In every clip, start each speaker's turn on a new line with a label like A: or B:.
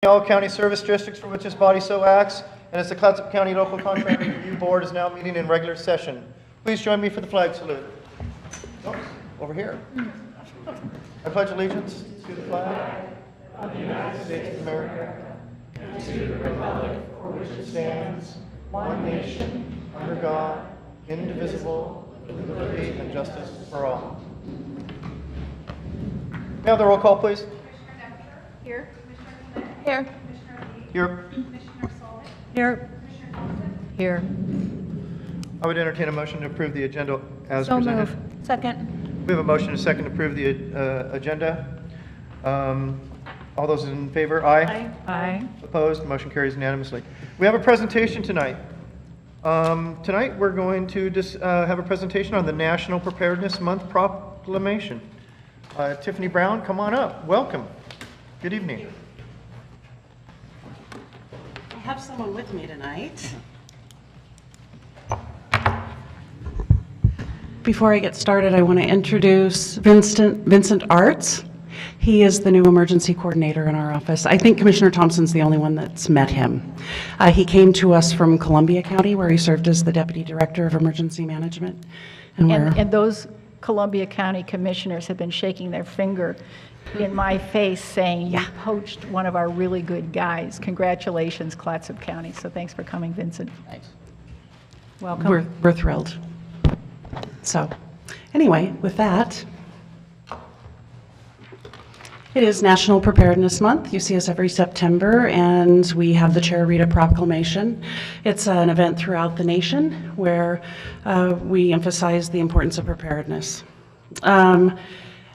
A: All county service districts for which this body so acts, and as the Clatsop County Local Contract Review Board is now meeting in regular session. Please join me for the flag salute. Oh, over here. I pledge allegiance to the flag of the United States of America and to the republic for which it stands, one nation, under God, indivisible, with liberty and justice for all. May I have the roll call, please?
B: Here. Here.
A: Here.
B: Here. Here.
A: I would entertain a motion to approve the agenda as
B: So
A: presented.
B: move. Second.
A: We have a motion and a second to approve the agenda. All those in favor, aye.
B: Aye.
A: Opposed, motion carries unanimously. We have a presentation tonight. Tonight we're going to have a presentation on the National Preparedness Month proclamation. Tiffany Brown, come on up. Welcome. Good evening.
C: I have someone with me tonight. Before I get started, I want to introduce Vincent Arts. He is the new emergency coordinator in our office. I think Commissioner Thompson's the only one that's met him. He came to us from Columbia County, where he served as the Deputy Director of Emergency Management.
B: And those Columbia County commissioners have been shaking their finger in my face saying, you poached one of our really good guys. Congratulations, Clatsop County. So thanks for coming, Vincent.
A: Thanks.
B: Welcome.
C: We're thrilled. So anyway, with that, it is National Preparedness Month. You see us every September, and we have the Chair read a proclamation. It's an event throughout the nation where we emphasize the importance of preparedness.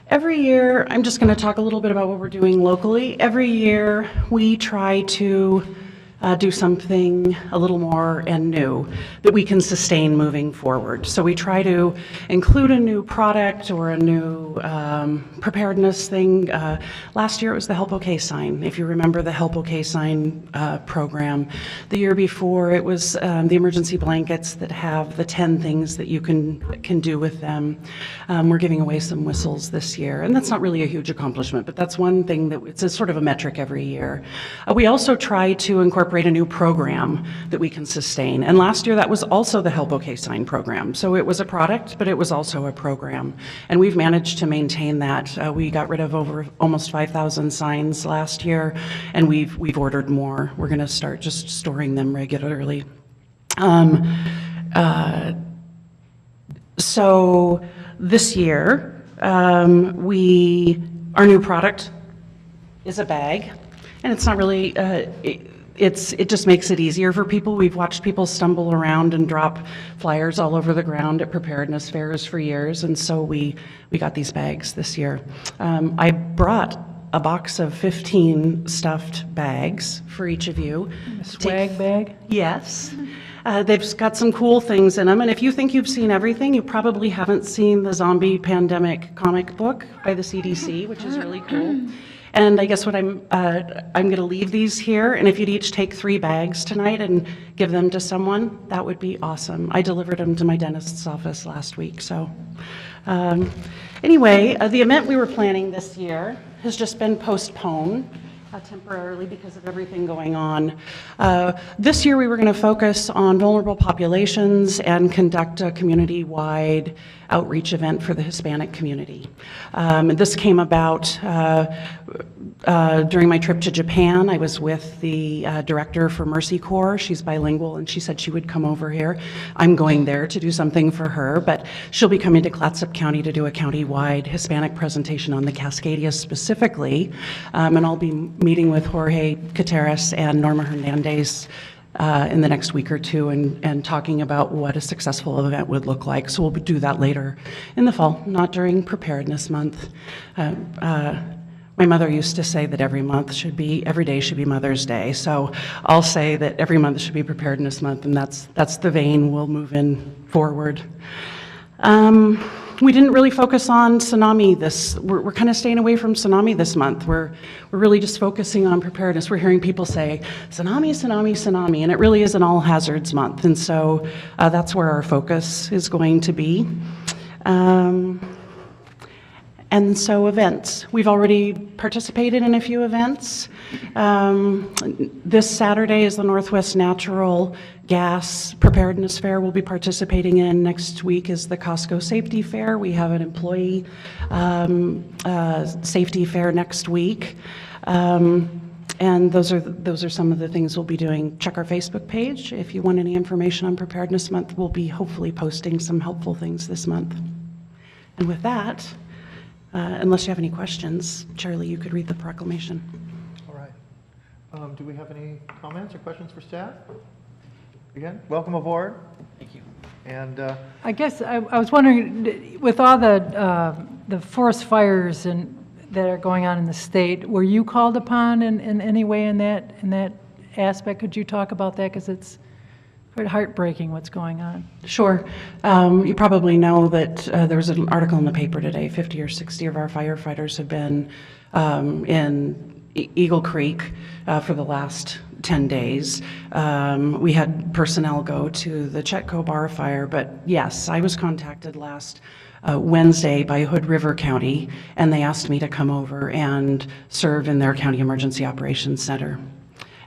C: Every year, I'm just going to talk a little bit about what we're doing locally. Every year, we try to do something a little more and new that we can sustain moving forward. So we try to include a new product or a new preparedness thing. Last year it was the Help OK sign. If you remember the Help OK sign program. The year before it was the emergency blankets that have the 10 things that you can do with them. We're giving away some whistles this year, and that's not really a huge accomplishment, but that's one thing that it's a sort of a metric every year. We also try to incorporate a new program that we can sustain. And last year that was also the Help OK sign program. So it was a product, but it was also a program. And we've managed to maintain that. We got rid of almost 5,000 signs last year, and we've ordered more. We're going to start just storing them regularly. So this year, our new product is a bag, and it's not really, it just makes it easier for people. We've watched people stumble around and drop flyers all over the ground at preparedness fairs for years, and so we got these bags this year. I brought a box of 15 stuffed bags for each of you.
B: A swag bag?
C: Yes. They've got some cool things in them, and if you think you've seen everything, you probably haven't seen the zombie pandemic comic book by the CDC, which is really cool. And I guess what I'm going to leave these here, and if you'd each take 3 bags tonight and give them to someone, that would be awesome. I delivered them to my dentist's office last week. So anyway, the event we were planning this year has just been postponed temporarily because of everything going on. This year we were going to focus on vulnerable populations and conduct a community-wide outreach event for the Hispanic community. This came about during my trip to Japan. I was with the director for Mercy Corps. She's bilingual, and she said she would come over here. I'm going there to do something for her, but she'll be coming to Clatsop County to do a county-wide Hispanic presentation on the Cascadias specifically, and I'll be meeting with Jorge Cateras and Norma Hernandez in the next week or two and talking about what a successful event would look like. So we'll do that later in the fall, not during Preparedness Month. My mother used to say that every day should be Mother's Day. So I'll say that every month should be Preparedness Month, and that's the vein we'll move in forward. We didn't really focus on tsunami we're kind of staying away from tsunami this month. We're really just focusing on preparedness. We're hearing people say, tsunami, tsunami, tsunami, and it really is an all hazards month. And so that's where our focus is going to be. And so events. We've already participated in a few events. This Saturday is the Northwest Natural Gas Preparedness Fair we'll be participating in. Next week is the Costco Safety Fair. We have an employee safety fair next week. And those are some of the things we'll be doing. Check our Facebook page. If you want any information on Preparedness Month, we'll be hopefully posting some helpful things this month. And with that, unless you have any questions, Charlie, you could read the proclamation.
A: All right. Do we have any comments or questions for staff? Again, welcome aboard.
C: Thank you.
A: And
D: I guess I was wondering, with all the forest fires that are going on in the state, were you called upon in any way in that aspect? Could you talk about that? Because it's quite heartbreaking what's going on.
C: Sure. You probably know that there was an article in the paper today. 50 or 60 of our firefighters have been in Eagle Creek for the last 10 days. We had personnel go to the Chetco Bar fire, but yes, I was contacted last Wednesday by Hood River County, and they asked me to come over and serve in their County Emergency Operations Center.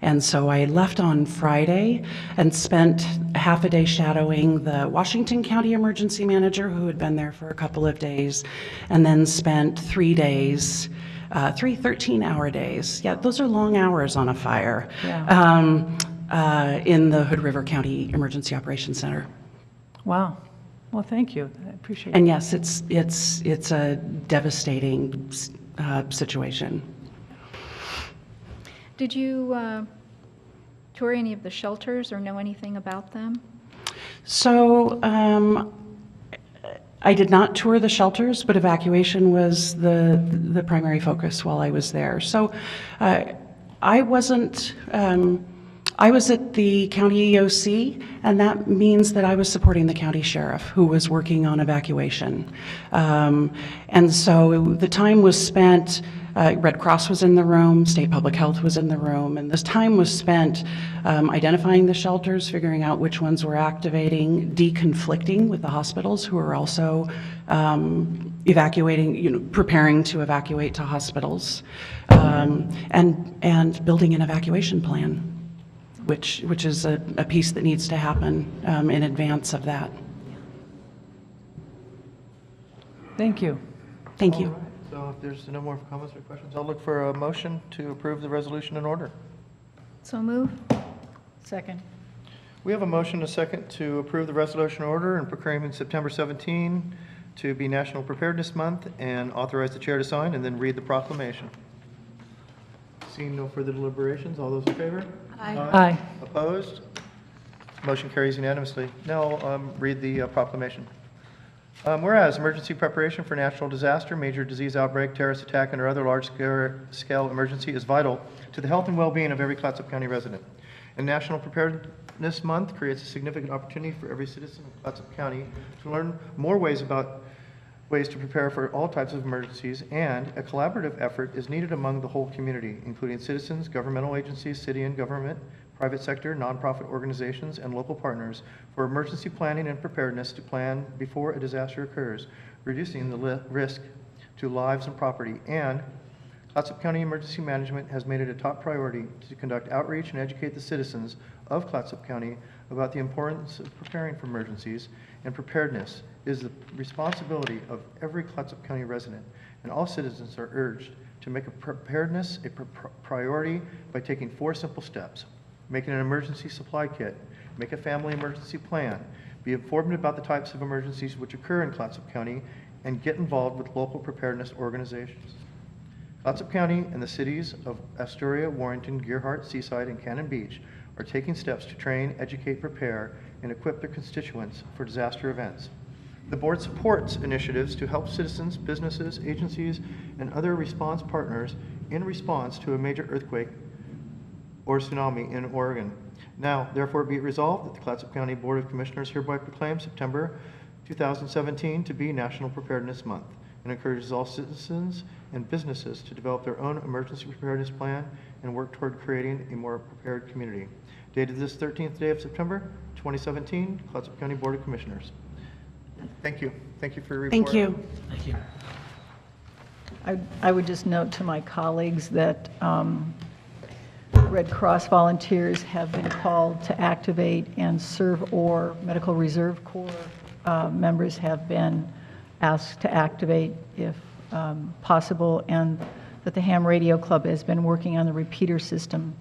C: And so I left on Friday and spent half a day shadowing the Washington County Emergency Manager, who had been there for a couple of days, and then spent 3 days, 3 13-hour days. Yeah, those are long hours on a fire.
D: Yeah.
C: In the Hood River County Emergency Operations Center.
D: Wow. Well, thank you. I appreciate it.
C: And yes, it's a devastating situation.
B: Did you tour any of the shelters or know anything about them?
C: So I did not tour the shelters, but evacuation was the primary focus while I was there. So I wasn't. I was at the county EOC, and that means that I was supporting the county sheriff who was working on evacuation. And so the time was spent, Red Cross was in the room, State Public Health was in the room, and this time was spent identifying the shelters, figuring out which ones were activating, deconflicting with the hospitals who are also evacuating, preparing to evacuate to hospitals, and building an evacuation plan. Which is a piece that needs to happen in advance of that.
D: Thank you.
C: Thank you.
A: all right. So if there's no more comments or questions, I'll look for a motion to approve the resolution in order.
B: So move.
D: Second.
A: We have a motion, a second, to approve the resolution order and proclaiming September 17 to be National Preparedness Month and authorize the chair to sign and then read the proclamation. Seeing no further deliberations, all those in favor?
D: Aye.
A: Opposed? Motion carries unanimously. Now I'll read the proclamation. Whereas emergency preparation for natural disaster, major disease outbreak, terrorist attack, and or other large-scale emergency is vital to the health and well-being of every Clatsop County resident. And National Preparedness Month creates a significant opportunity for every citizen of Clatsop County to learn more ways to prepare for all types of emergencies, and a collaborative effort is needed among the whole community, including citizens, governmental agencies, city and government, private sector, nonprofit organizations, and local partners for emergency planning and preparedness to plan before a disaster occurs, reducing the risk to lives and property. And Clatsop County Emergency Management has made it a top priority to conduct outreach and educate the citizens of Clatsop County about the importance of preparing for emergencies, and preparedness is the responsibility of every Clatsop County resident, and all citizens are urged to make preparedness a priority by taking 4 simple steps. Making an emergency supply kit, make a family emergency plan, be informed about the types of emergencies which occur in Clatsop County, and get involved with local preparedness organizations. Clatsop County and the cities of Astoria, Warrenton, Gearhart, Seaside, and Cannon Beach are taking steps to train, educate, prepare, and equip their constituents for disaster events. The board supports initiatives to help citizens, businesses, agencies, and other response partners in response to a major earthquake or tsunami in Oregon. Now, therefore, be it resolved that the Clatsop County Board of Commissioners hereby proclaims September 2017 to be National Preparedness Month, and encourages all citizens and businesses to develop their own emergency preparedness plan and work toward creating a more prepared community. Dated this 13th day of September 2017, Clatsop County Board of Commissioners. Thank you. Thank you for your report.
C: Thank you.
E: Thank you.
B: I would just note to my colleagues that Red Cross volunteers have been called to activate, and Serve Or Medical Reserve Corps members have been asked to activate if possible, and that the Ham Radio Club has been working on the repeater system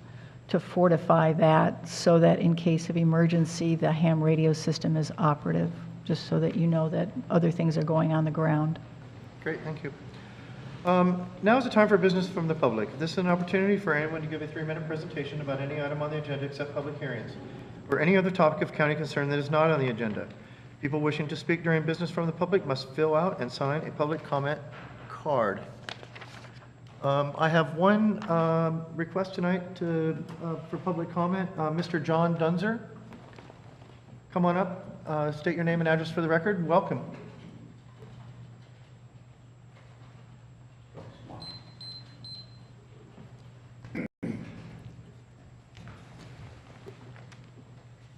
B: to fortify that so that in case of emergency, the ham radio system is operative, just so that you know that other things are going on the ground.
A: Great, thank you. Now is the time for business from the public. This is an opportunity for anyone to give a 3-minute presentation about any item on the agenda except public hearings, or any other topic of county concern that is not on the agenda. People wishing to speak during business from the public must fill out and sign a public comment card. I have one request tonight for public comment. Mr. John Dunzer, come on up, state your name and address for the record. Welcome.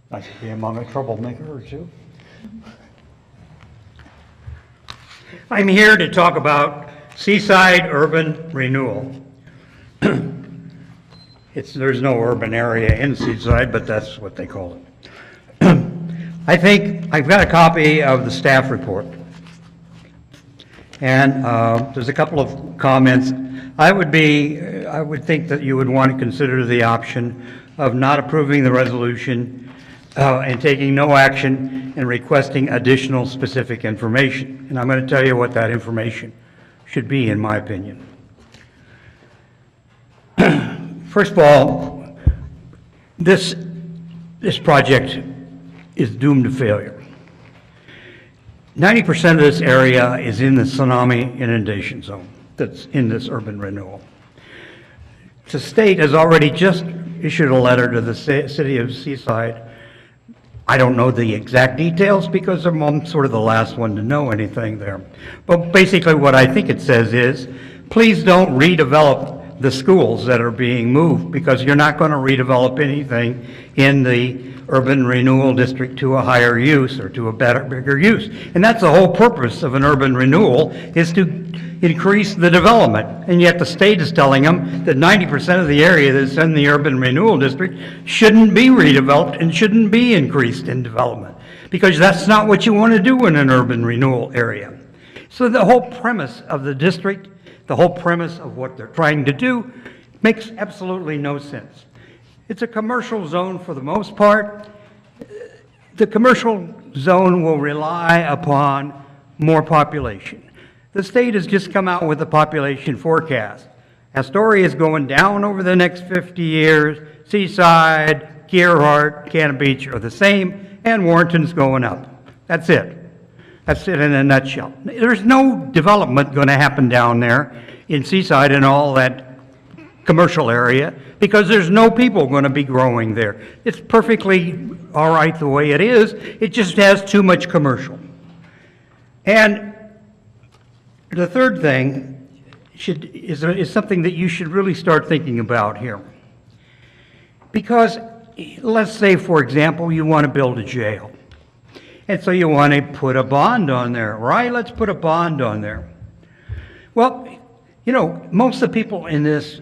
E: Nice to be among a troublemaker or two. I'm here to talk about Seaside Urban Renewal. There's no urban area in Seaside, but that's what they call it. I think I've got a copy of the staff report. And there's a couple of comments. I would think that you would want to consider the option of not approving the resolution and taking no action and requesting additional specific information. And I'm going to tell you what that information should be, in my opinion. First of all, this project is doomed to failure. 90% of this area is in the tsunami inundation zone that's in this urban renewal. The state has already just issued a letter to the city of Seaside. I don't know the exact details because I'm sort of the last one to know anything there. But basically what I think it says is, please don't redevelop the schools that are being moved, because you're not going to redevelop anything in the urban renewal district to a higher use or to a bigger use. And that's the whole purpose of an urban renewal, is to increase the development. And yet the state is telling them that 90% of the area that's in the urban renewal district shouldn't be redeveloped and shouldn't be increased in development, because that's not what you want to do in an urban renewal area. So the whole premise of the district, the whole premise of what they're trying to do, makes absolutely no sense. It's a commercial zone for the most part. The commercial zone will rely upon more population. The state has just come out with a population forecast. Astoria is going down over the next 50 years. Seaside, Gerhardt, Cannon Beach are the same, and Warrenton's going up. That's it. That's it in a nutshell. There's no development going to happen down there in Seaside and all that commercial area, because there's no people going to be growing there. It's perfectly all right the way it is. It just has too much commercial. And the third thing is something that you should really start thinking about here. Because let's say, for example, you want to build a jail. And so you want to put a bond on there, right? Let's put a bond on there. Well, you know, most of the people in this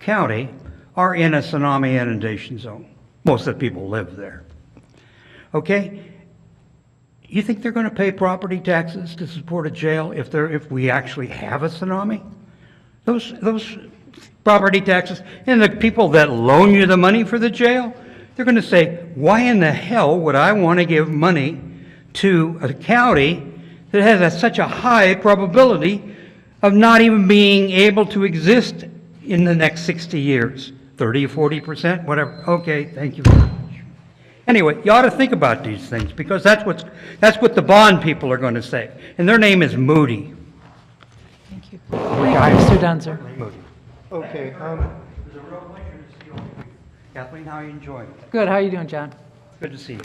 E: county are in a tsunami inundation zone. Most of the people live there. Okay? You think they're going to pay property taxes to support a jail if we actually have a tsunami? Those property taxes, and the people that loan you the money for the jail, they're going to say, why in the hell would I want to give money to a county that has such a high probability of not even being able to exist in the next 60 years? 30 or 40%, whatever. Okay, thank you very much. Anyway, you ought to think about these things, because that's what the bond people are going to say. And their name is Moody.
D: Thank you. Mr. Dunzer.
E: Moody.
A: Okay.
E: It was a real pleasure to see all of you. Kathleen, how are you enjoying it?
D: Good, how are you doing, John?
E: Good to see you.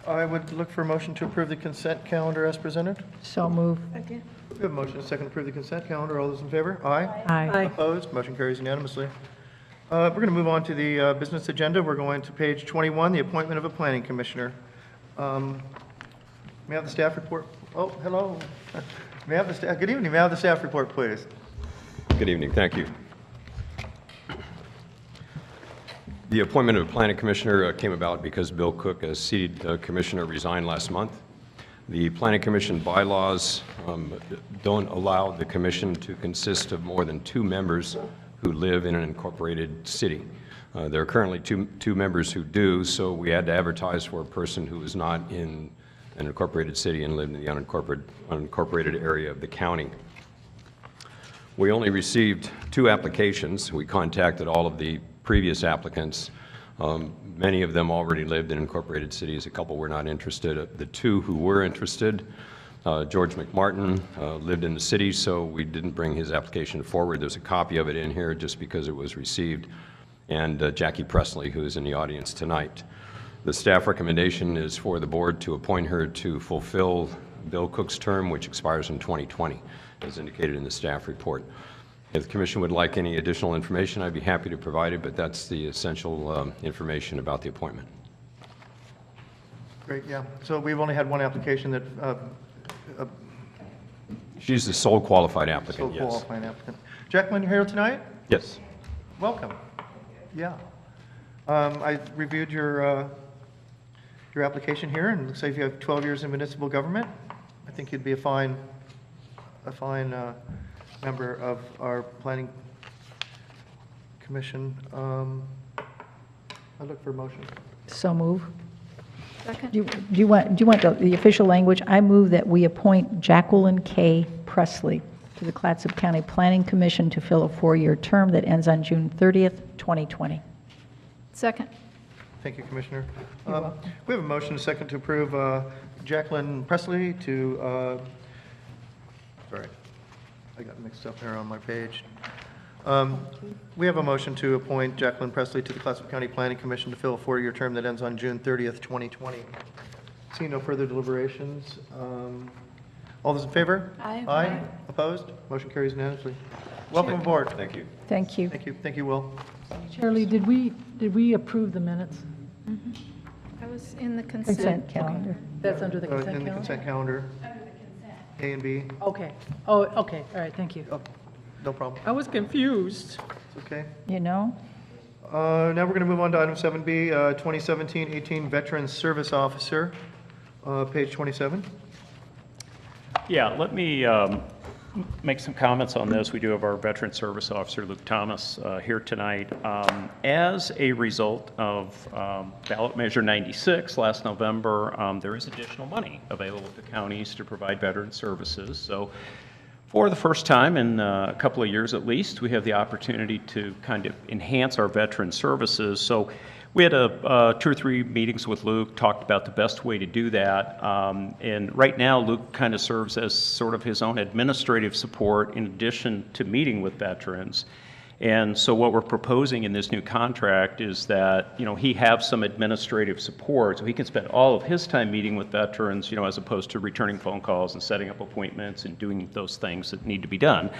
A: I would look for a motion to approve the consent calendar as presented.
B: So move.
A: We have a motion and a second to approve the consent calendar. All those in favor? Aye.
D: Aye.
A: Opposed? Motion carries unanimously. We're going to move on to the business agenda. We're going to page 21, the appointment of a planning commissioner. May I have the staff report? Oh, hello. May I have the staff, good evening, may I have the staff report, please?
F: Good evening, thank you. The appointment of a planning commissioner came about because Bill Cook, as seated commissioner, resigned last month. The planning commission bylaws don't allow the commission to consist of more than 2 members who live in an incorporated city. There are currently two members who do, so we had to advertise for a person who is not in an incorporated city and lived in the unincorporated area of the county. We only received 2 applications. We contacted all of the previous applicants. Many of them already lived in incorporated cities. A couple were not interested. The 2 who were interested, George McMartin lived in the city, so we didn't bring his application forward. There's a copy of it in here just because it was received. And Jackie Presley, who is in the audience tonight. The staff recommendation is for the board to appoint her to fulfill Bill Cook's term, which expires in 2020, as indicated in the staff report. If the commission would like any additional information, I'd be happy to provide it, but that's the essential information about the appointment.
A: Great, yeah. So we've only had one application that,
F: She's the sole qualified applicant,
A: so
F: yes.
A: qualifying applicant. Jacqueline, you're here tonight?
F: Yes.
A: Welcome. Yeah. I reviewed your application here, and it looks like you have 12 years in municipal government. I think you'd be a fine member of our planning commission. I look for a motion.
B: So move. Second. Do you want the official language? I move that we appoint Jacqueline K. Presley to the Clatsop County Planning Commission to fill a 4-year term that ends on June 30th, 2020. Second.
A: Thank you, Commissioner. We have a motion, a second, to approve Jacqueline Presley to, sorry, I got mixed up here on my page. We have a motion to appoint Jacqueline Presley to the Clatsop County Planning Commission to fill a 4-year term that ends on June 30th, 2020. Seeing no further deliberations, all those in favor?
B: Aye.
A: Aye. Opposed? Motion carries unanimously. Welcome aboard.
F: Thank you.
B: Thank you.
A: Thank you. Thank you, Will.
D: Shirley, did we approve the minutes?
G: I was in the consent.
B: Consent calendar.
D: That's under the consent
A: In the
D: calendar?
A: consent calendar. A and B.
D: Okay. Oh, okay, all right, thank you.
A: Oh, no problem.
D: I was confused.
A: It's okay.
B: You know?
A: Now we're going to move on to item 7B, 2017-18 Veteran Service Officer, page 27.
H: Yeah, let me make some comments on this. We do have our Veteran Service Officer, Luke Thomas, here tonight. As a result of ballot measure 96 last November, there is additional money available to counties to provide veteran services. So for the first time in a couple of years at least, we have the opportunity to kind of enhance our veteran services. So we had 2 or 3 meetings with Luke, talked about the best way to do that. And right now, Luke kind of serves as sort of his own administrative support in addition to meeting with veterans. And so what we're proposing in this new contract is that, he have some administrative support, so he can spend all of his time meeting with veterans, as opposed to returning phone calls and setting up appointments and doing those things that need to be done.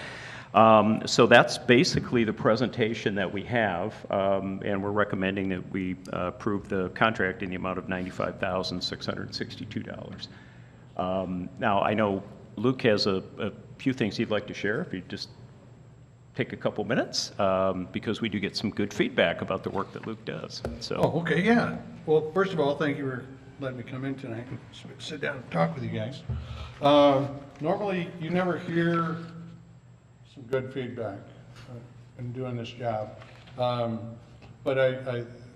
H: So that's basically the presentation that we have, and we're recommending that we approve the contract in the amount of $95,662. Now, I know Luke has a few things he'd like to share, if you just take a couple minutes, because we do get some good feedback about the work that Luke does. So.
I: Oh, okay, yeah. Well, first of all, thank you for letting me come in tonight and sit down and talk with you guys. Normally, you never hear some good feedback in doing this job. But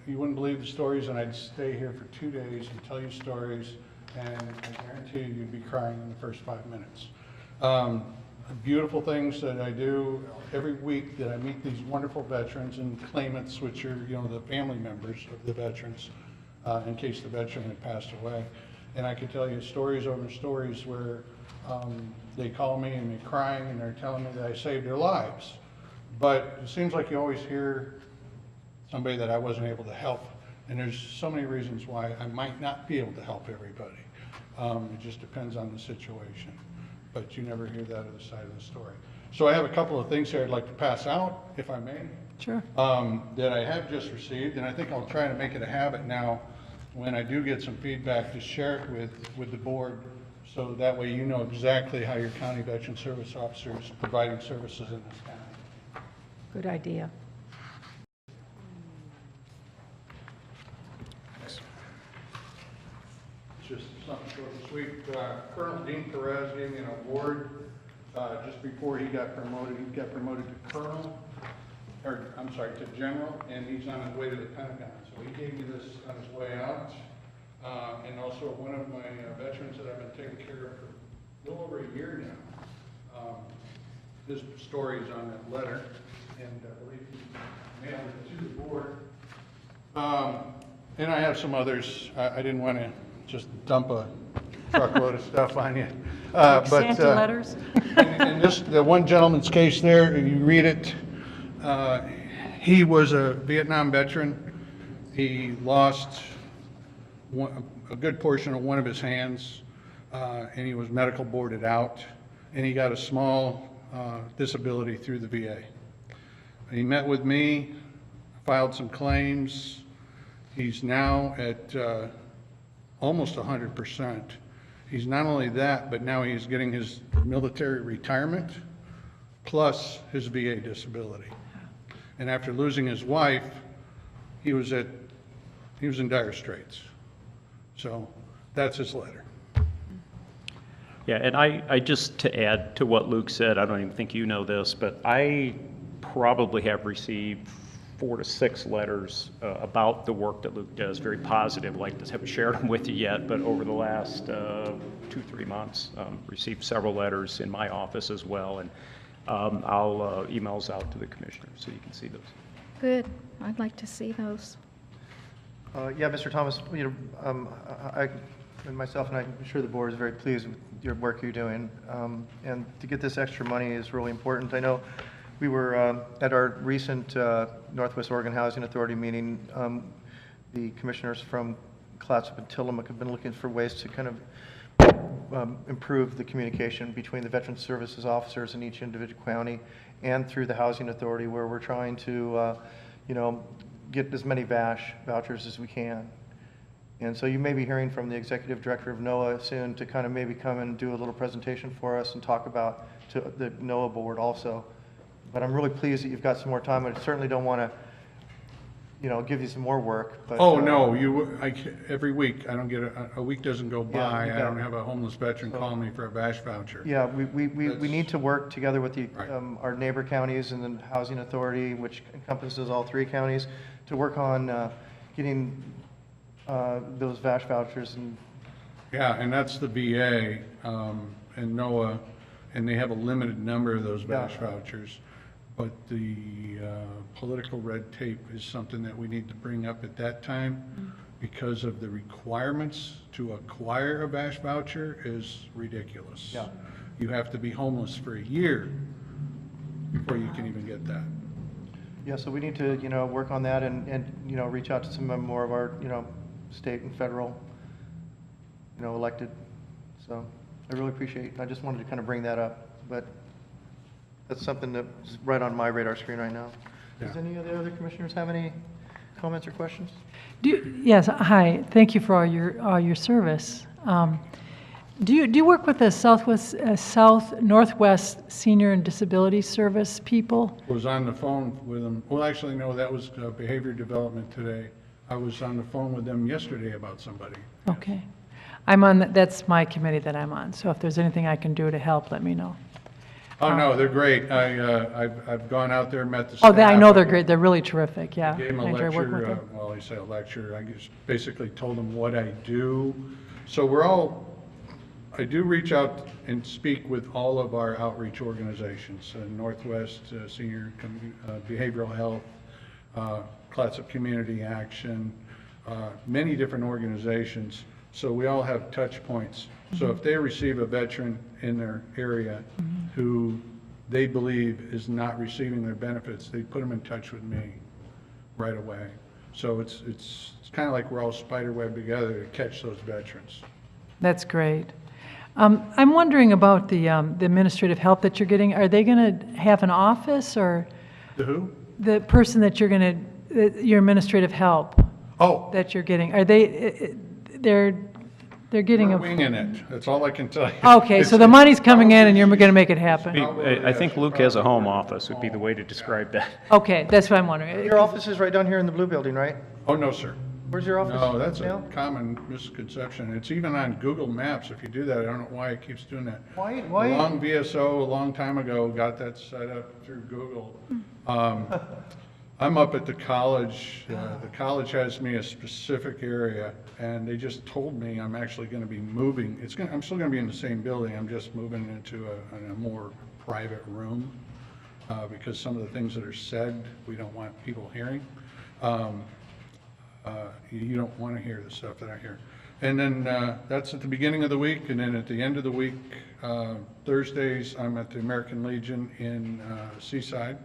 I: you wouldn't believe the stories, and I'd stay here for 2 days and tell you stories, and I guarantee you'd be crying in the first 5 minutes. Beautiful things that I do every week, that I meet these wonderful veterans and claimants, which are, the family members of the veterans, in case the veteran had passed away. And I could tell you stories over stories where they call me and they're crying and they're telling me that I saved their lives. But it seems like you always hear somebody that I wasn't able to help. And there's so many reasons why I might not be able to help everybody. It just depends on the situation. But you never hear that other side of the story. So I have a couple of things here I'd like to pass out, if I may.
D: Sure.
I: That I have just received, and I think I'll try to make it a habit now when I do get some feedback to share it with the board, So that way you know exactly how your county veteran service officer is providing services in this county.
B: Good idea.
I: Just something short and sweet. Colonel Dean Perez gave me an award just before he got promoted. He got promoted to colonel, or I'm sorry, to general, and he's on his way to the Pentagon. So he gave me this on his way out. And also one of my veterans that I've been taking care of for a little over a year now. His story is on that letter, and I believe he mailed it to the board. And I have some others. I didn't want to just dump a truckload of stuff on you.
D: Santa letters?
I: In this, the one gentleman's case there, you read it, he was a Vietnam veteran. He lost a good portion of one of his hands, and he was medical boarded out, and he got a small disability through the VA. He met with me, filed some claims. He's now at almost 100%. He's not only that, but now he's getting his military retirement plus his VA disability. And after losing his wife, he was in dire straits. So that's his letter.
H: Yeah, and I just to add to what Luke said, I don't even think you know this, but I probably have received 4 to 6 letters about the work that Luke does, very positive. Like, just haven't shared them with you yet, but over the last 2-3 months, received several letters in my office as well, and I'll emails out to the commissioners so you can see those.
G: Good. I'd like to see those.
A: Yeah, Mr. Thomas, I and myself, and I'm sure the board is very pleased with your work you're doing. And to get this extra money is really important. I know we were at our recent Northwest Oregon Housing Authority meeting. The commissioners from Clatsop and Tillamook have been looking for ways to kind of improve the communication between the Veteran Services officers in each individual county and through the Housing Authority, where we're trying to, get as many VASH vouchers as we can. And so you may be hearing from the executive director of NOAA soon to kind of maybe come and do a little presentation for us and talk about to the NOAA board also. But I'm really pleased that you've got some more time. I certainly don't want to, give you some more work. But,
I: Oh, no, every week, I don't get, a week doesn't go
A: Yeah,
I: by,
A: you
I: I
A: got
I: don't
A: it.
I: have a homeless veteran call me for a VASH voucher.
A: Yeah, we need to work together with the,
I: Right.
A: our neighbor counties and the Housing Authority, which encompasses all 3 counties, to work on getting those VASH vouchers. And
I: Yeah, and that's the VA and NOAA, and they have a limited number of those VASH vouchers. But the political red tape is something that we need to bring up at that time, because of the requirements to acquire a VASH voucher is ridiculous.
A: Yeah.
I: You have to be homeless for a year before you can even get that.
A: yeah, so we need to, work on that and reach out to some more of our, state and federal, elected. So I really appreciate, I just wanted to kind of bring that up, but that's something that's right on my radar screen right now. Does
I: Yeah.
A: any of the other commissioners have any comments or questions?
D: Yes, hi, thank you for all your service. Do you work with the Northwest Senior and Disability Service people?
I: Was on the phone with them, well, actually, no, that was behavior development today. I was on the phone with them yesterday about somebody.
D: Okay. That's my committee that I'm on, so if there's anything I can do to help, let me know.
I: Oh, no, they're great. I've gone out there, met the staff.
D: Oh, I know they're great, they're really terrific, yeah.
I: Gave them a
D: I enjoy working with
I: lecture,
D: them.
I: well, I say a lecture, I just basically told them what I do. So I do reach out and speak with all of our outreach organizations, Northwest Senior Behavioral Health, Clatsop Community Action, many different organizations. So we all have touch points. So if they receive a veteran in their area who they believe is not receiving their benefits, they put them in touch with me right away. So it's kind of like we're all spiderweb together to catch those veterans.
D: That's great. I'm wondering about the administrative help that you're getting. Are they going to have an office, or
I: The who?
D: the person that you're going to, your administrative help
I: Oh,
D: that you're getting, they're They're getting
I: We're
D: a,
I: winging it, that's all I can tell you.
D: okay, so the money's coming in and you're going to make it happen.
H: I think Luke has a home office would be the way to describe that.
D: Okay, that's what I'm wondering.
A: Your office is right down here in the blue building, right?
I: Oh, no, sir.
A: Where's your office?
I: No, that's a
A: now?
I: common misconception. It's even on Google Maps. If you do that, I don't know why it keeps doing that.
A: Why-
I: The
A: why-
I: Long VSO, a long time ago, got that set up through Google. I'm up at the college. The college has me a specific area, and they just told me I'm actually going to be moving. I'm still going to be in the same building. I'm just moving into a more private room because some of the things that are said, we don't want people hearing. You don't want to hear the stuff that I hear. And then that's at the beginning of the week, and then at the end of the week, Thursdays, I'm at the American Legion in Seaside,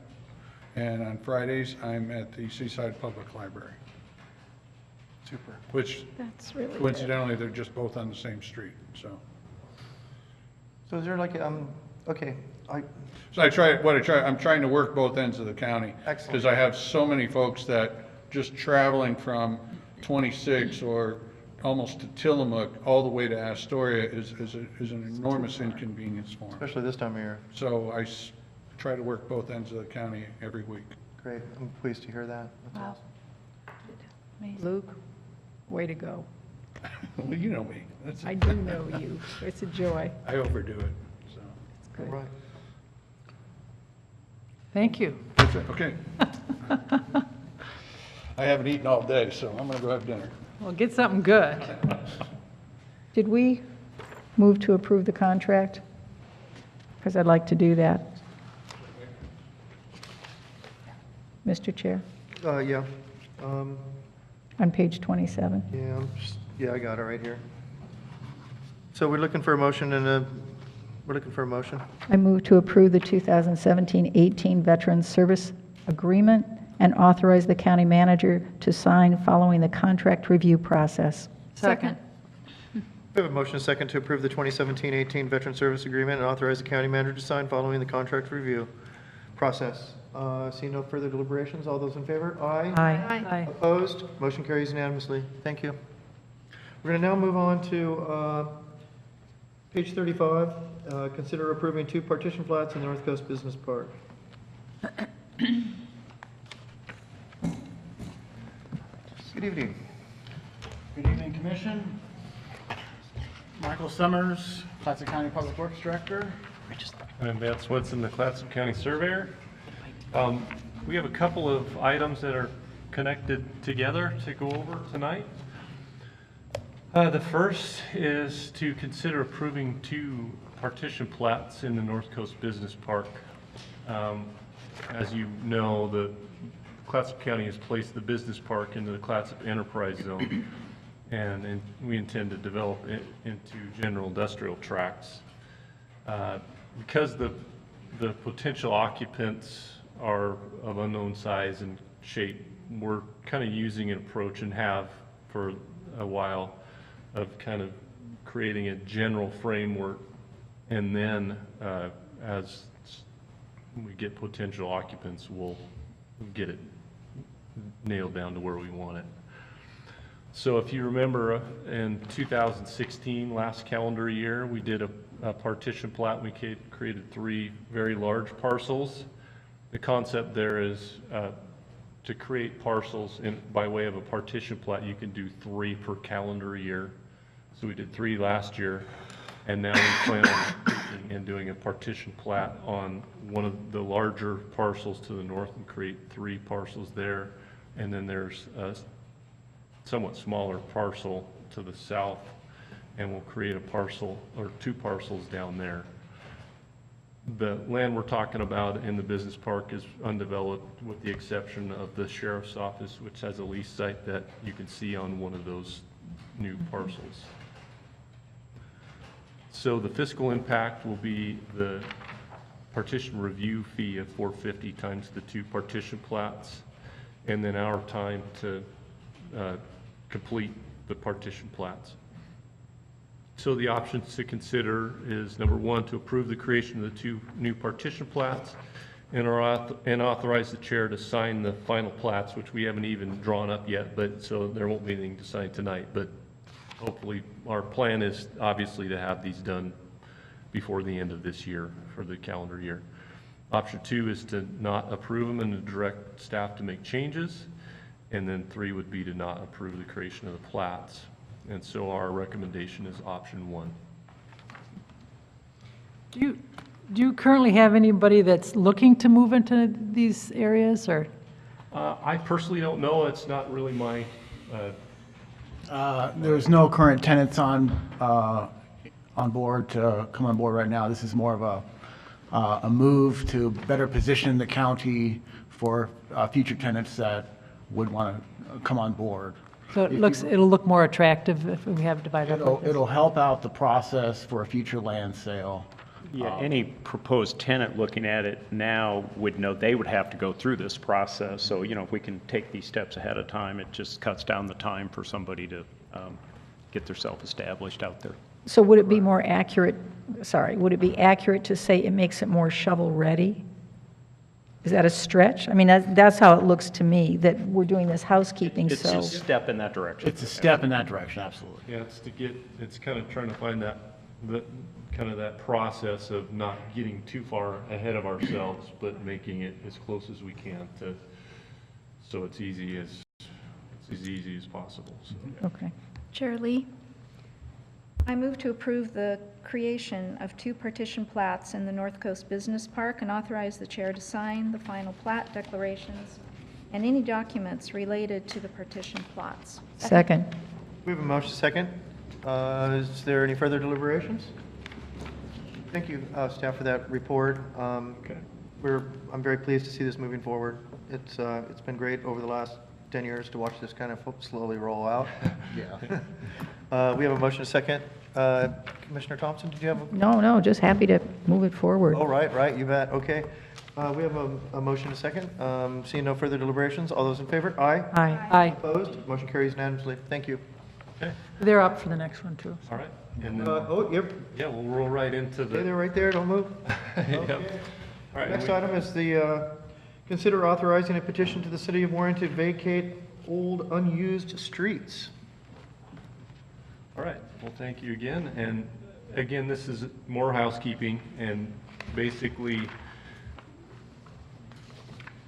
I: and on Fridays, I'm at the Seaside Public Library.
A: Super.
I: Which
G: That's really good.
I: coincidentally, they're just both on the same street, so.
A: So is there like, okay,
I: So I'm trying to work both ends of the county.
A: Excellent.
I: Because I have so many folks that just traveling from 26 or almost to Tillamook all the way to Astoria is an enormous inconvenience for them.
A: especially this time of year.
I: So I try to work both ends of the county every week.
A: Great, I'm pleased to hear that. That's
B: Wow.
A: awesome.
B: Luke, way to go.
I: Well, you know me.
B: I do know you. It's a joy.
I: I overdo it, so.
B: It's
A: All
B: good.
A: right.
D: Thank you.
I: That's it, okay. I haven't eaten all day, so I'm gonna go have dinner.
D: Well, get something good.
B: Did we move to approve the contract? Because I'd like to do that. Mr. Chair,
A: Yeah,
B: on page 27.
A: yeah, I got it right here. So we're looking for a motion we're looking for a motion.
B: I move to approve the 2017-18 Veterans Service Agreement and authorize the county manager to sign following the contract review process.
D: Second.
A: We have a motion and a second to approve the 2017-18 Veteran Service Agreement and authorize the county manager to sign following the contract review process. Seeing no further deliberations, all those in favor? Aye.
B: Aye.
D: Aye.
A: Opposed? Motion carries unanimously. Thank you. We're going to now move on to page 35. Consider approving 2 partition flats in the North Coast Business Park. Good evening.
J: Good evening, Commission. Michael Summers, Clatsop County Public Works Director.
K: I'm Vance Woodson, the Clatsop County Surveyor. We have a couple of items that are connected together to go over tonight. The first is to consider approving 2 partition plats in the North Coast Business Park. As you know, the Clatsop County has placed the business park into the Clatsop Enterprise Zone, and we intend to develop it into general industrial tracts. Because the potential occupants are of unknown size and shape, we're kind of using an approach, and have for a while, of kind of creating a general framework, and then as we get potential occupants, we'll get it nailed down to where we want it. So if you remember, in 2016, last calendar year, we did a partition plat. We created 3 very large parcels. The concept there is to create parcels by way of a partition plat. You can do 3 per calendar year. So we did 3 last year, and now we plan on taking and doing a partition plat on one of the larger parcels to the north and create 3 parcels there. And then there's a somewhat smaller parcel to the south, and we'll create a parcel or 2 parcels down there. The land we're talking about in the business park is undeveloped, with the exception of the sheriff's office, which has a lease site that you can see on one of those new parcels. So the fiscal impact will be the partition review fee of $450 times the 2 partition plats, and then our time to complete the partition plats. So the options to consider is, number 1, to approve the creation of the 2 new partition plats, and authorize the chair to sign the final plats, which we haven't even drawn up yet, but so there won't be anything to sign tonight. But hopefully, our plan is obviously to have these done before the end of this year, for the calendar year. Option 2 is to not approve them and to direct staff to make changes. And then 3 would be to not approve the creation of the plats. And so our recommendation is option 1.
D: Do you currently have anybody that's looking to move into these areas, or?
K: I personally don't know. It's not really my,
J: There's no current tenants on board to come on board right now. This is more of a move to better position the county for future tenants that would want to come on board.
D: So it'll look more attractive if we have it divided up like this?
J: It'll help out the process for a future land sale.
H: Yeah, any proposed tenant looking at it now would know they would have to go through this process. So, if we can take these steps ahead of time, it just cuts down the time for somebody to get themselves established out there.
B: So would it be more accurate, would it be accurate to say it makes it more shovel-ready? Is that a stretch? I mean, that's how it looks to me, that we're doing this housekeeping,
H: It's
B: so.
H: a step in that direction.
J: It's a step in that direction, absolutely.
K: yeah, it's kind of trying to find that process of not getting too far ahead of ourselves, but making it as close as we can so it's as easy as possible. So.
B: Okay.
G: Chair Lee, I move to approve the creation of 2 partition plats in the North Coast Business Park and authorize the chair to sign the final plat declarations and any documents related to the partition plots.
B: Second.
A: We have a motion second. Is there any further deliberations? Thank you, staff, for that report.
K: Okay.
A: I'm very pleased to see this moving forward. It's been great over the last 10 years to watch this kind of slowly roll out.
J: Yeah.
A: We have a motion second. Commissioner Thompson, did you have a?
B: No, just happy to move it forward.
A: Oh, right, you bet. Okay. We have a motion second. Seeing no further deliberations, all those in favor? Aye.
B: Aye.
A: Opposed? Motion carries unanimously. Thank you.
K: Okay.
D: They're up for the next one, too.
K: All right. And then,
A: Yep.
K: yeah, we'll roll right into
A: Stay
K: the.
A: there, right there. Don't move.
K: Yep. All right.
A: Next item is the, consider authorizing a petition to the city of Warren to vacate old unused streets.
K: All right, well, thank you again, and again, this is more housekeeping, and basically,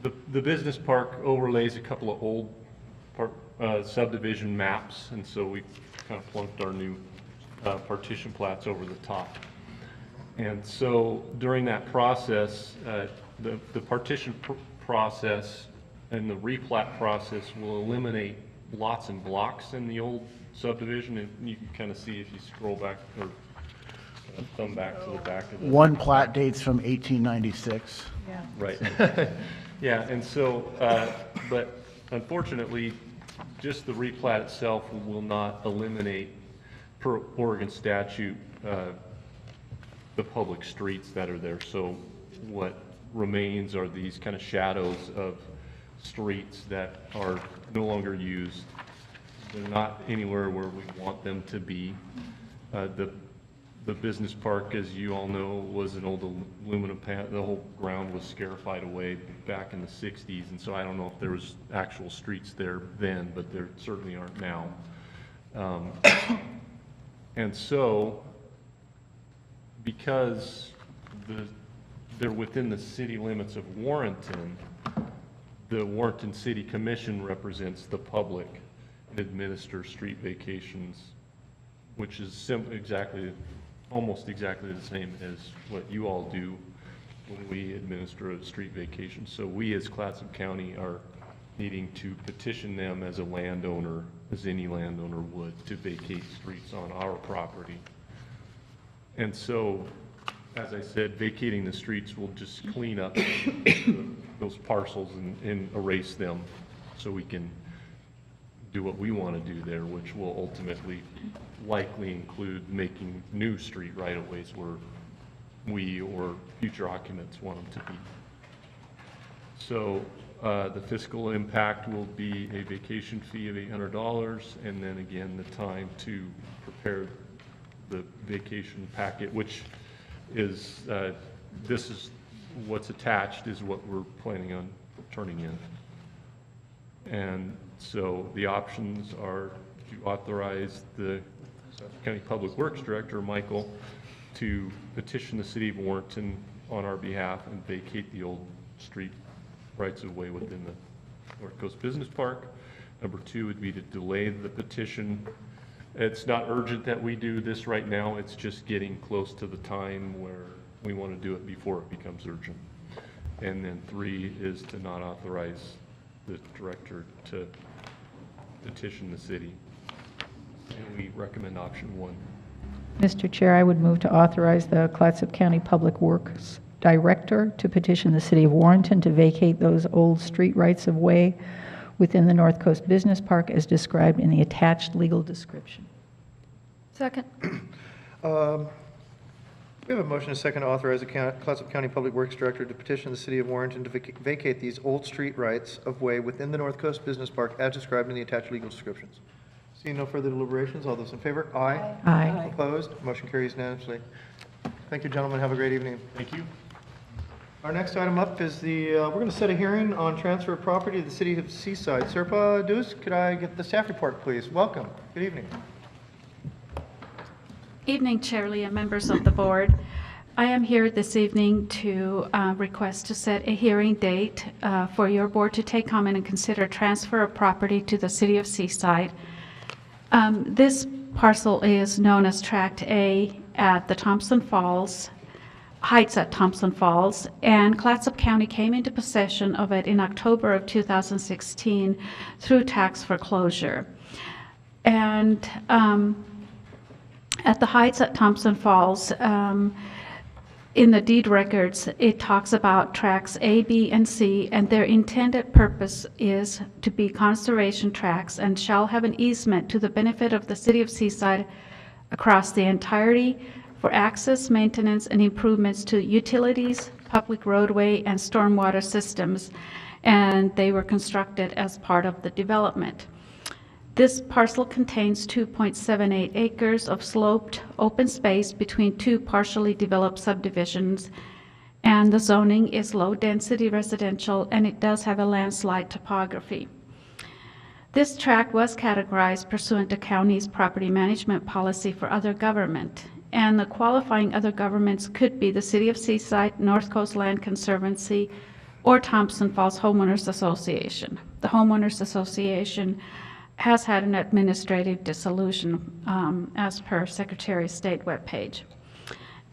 K: the business park overlays a couple of old subdivision maps, and so we kind of plunked our new partition plats over the top. And so during that process, the partition process and the replat process will eliminate lots and blocks in the old subdivision, and you can kind of see if you scroll back or thumb back to the back of it.
J: One plat dates from 1896.
B: Yeah.
K: Right. Yeah, and so, but unfortunately, just the replat itself will not eliminate, per Oregon statute, the public streets that are there. So what remains are these kind of shadows of streets that are no longer used. They're not anywhere where we want them to be. The business park, as you all know, was an old aluminum pan. The whole ground was scarified away back in the 60s, and so I don't know if there was actual streets there then, but there certainly aren't now. And so, because they're within the city limits of Warrenton, the Warrenton City Commission represents the public and administers street vacations, which is almost exactly the same as what you all do when we administer a street vacation. So we as Clatsop County are needing to petition them as a landowner, as any landowner would, to vacate streets on our property. And so, as I said, vacating the streets will just clean up those parcels and erase them so we can do what we want to do there, which will ultimately likely include making new street right-of-ways where we or future occupants want them to be. So the fiscal impact will be a vacation fee of $800, and then again, the time to prepare the vacation packet, which is, this is what's attached is what we're planning on turning in. And so the options are to authorize the County Public Works Director, Michael, to petition the city of Warrenton on our behalf and vacate the old street rights-of-way within the North Coast Business Park. Number 2 would be to delay the petition. It's not urgent that we do this right now, it's just getting close to the time where we want to do it before it becomes urgent. And then 3 is to not authorize the director to petition the city. And we recommend option 1.
B: Mr. Chair, I would move to authorize the Clatsop County Public Works Director to petition the City of Warrenton to vacate those old street rights-of-way within the North Coast Business Park as described in the attached legal description.
G: Second.
A: We have a motion and a second to authorize the Clatsop County Public Works Director to petition the City of Warrenton to vacate these old street rights-of-way within the North Coast Business Park as described in the attached legal descriptions. Seeing no further deliberations, all those in favor? Aye.
B: Aye.
A: Opposed? Motion carries unanimously. Thank you, gentlemen. Have a great evening.
K: Thank you.
A: Our next item up is we're going to set a hearing on transfer of property to the City of Seaside. Serpa Deuce, could I get the staff report, please? Welcome. Good evening.
L: Evening, Chair Lee and members of the board. I am here this evening to request to set a hearing date for your board to take comment and consider transfer of property to the City of Seaside. This parcel is known as Tract A at the Thompson Falls, Heights at Thompson Falls, and Clatsop County came into possession of it in October of 2016 through tax foreclosure. And at the Heights at Thompson Falls, in the deed records, it talks about tracts A, B, and C, and their intended purpose is to be conservation tracts and shall have an easement to the benefit of the City of Seaside across the entirety for access, maintenance, and improvements to utilities, public roadway, and stormwater systems, and they were constructed as part of the development. This parcel contains 2.78 acres of sloped open space between 2 partially developed subdivisions, and the zoning is low-density residential, and it does have a landslide topography. This tract was categorized pursuant to county's property management policy for other government, and the qualifying other governments could be the City of Seaside, North Coast Land Conservancy, or Thompson Falls Homeowners Association. The Homeowners Association has had an administrative dissolution as per Secretary of State webpage.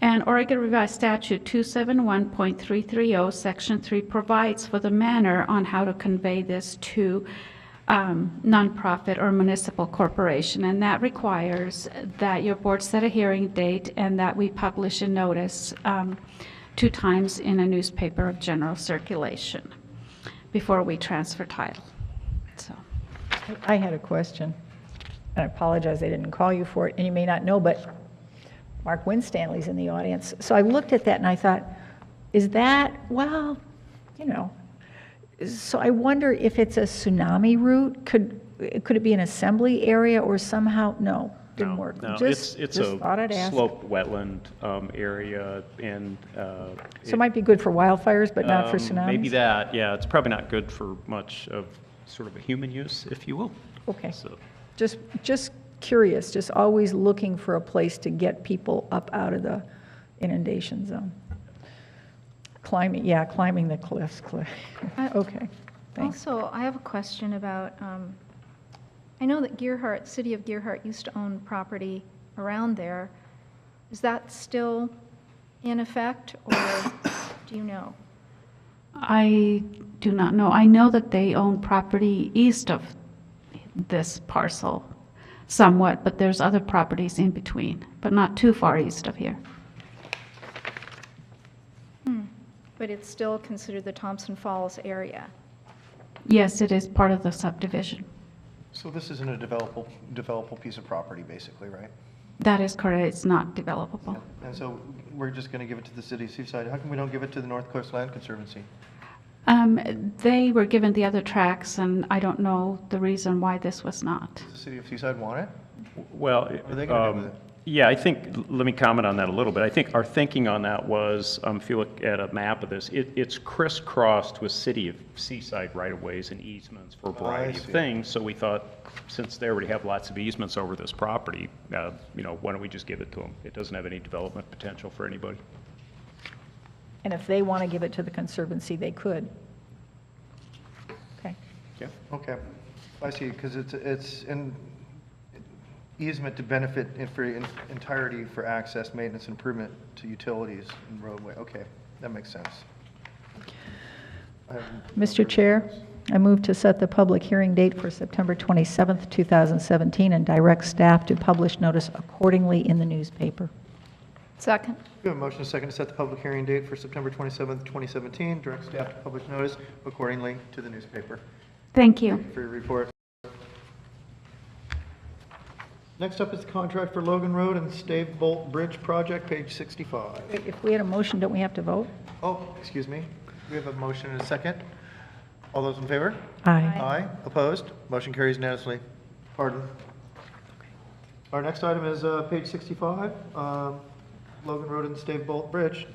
L: And Oregon Revised Statute 271.330 Section 3 provides for the manner on how to convey this to nonprofit or municipal corporation, and that requires that your board set a hearing date and that we publish a notice 2 times in a newspaper of general circulation before we transfer title. So.
B: I had a question, and I apologize I didn't call you for it, and you may not know, but Mark Winstanley's in the audience. So I looked at that and I thought, is that, well, you know, so I wonder if it's a tsunami route. Could it be an assembly area or somehow, no, didn't work.
H: No,
B: Just
H: it's
B: thought I'd
H: a
B: ask.
H: sloped wetland area, and
B: So it might be good for wildfires, but not for tsunamis?
H: maybe that, yeah, it's probably not good for much of sort of a human use, if you will.
B: Okay.
H: So,
B: Just curious, just always looking for a place to get people up out of the inundation zone. Climbing the cliffs. Okay, thanks.
G: Also, I have a question about, I know that City of Gearhart used to own property around there. Is that still in effect, or do you know?
L: I do not know. I know that they own property east of this parcel somewhat, but there's other properties in between, but not too far east of here.
G: But it's still considered the Thompson Falls area?
L: Yes, it is part of the subdivision.
A: So this isn't a developable piece of property, basically, right?
L: That is correct. It's not developable.
A: And so we're just going to give it to the City of Seaside. How come we don't give it to the North Coast Land Conservancy?
L: They were given the other tracts, and I don't know the reason why this was not.
A: Does the City of Seaside want it?
H: well,
A: What are they going to do with it?
H: Yeah, I think, let me comment on that a little bit. I think our thinking on that was, if you look at a map of this, it's crisscrossed with city of Seaside right-of-ways and easements for a variety of things. So we thought, since they already have lots of easements over this property, you know, why don't we just give it to them? It doesn't have any development potential for anybody.
B: And if they want to give it to the Conservancy, they could. Okay.
H: Yeah.
A: Okay, I see, because it's an easement to benefit for entirety for access, maintenance, and improvement to utilities and roadway. Okay, that makes sense.
B: Mr. Chair, I move to set the public hearing date for September 27th, 2017, and direct staff to publish notice accordingly in the newspaper.
G: Second.
A: We have a motion and a second to set the public hearing date for September 27th, 2017. Direct staff to publish notice accordingly to the newspaper.
L: Thank you.
A: For your report. Next up is the contract for Logan Road and Stave Bolt Bridge Project, page 65.
B: If we had a motion, don't we have to vote?
A: Oh, excuse me. We have a motion and a second. All those in favor?
B: Aye.
A: Aye. Opposed? Motion carries unanimously. Pardon. Our next item is page 65, Logan Road and Stave Bolt Bridge.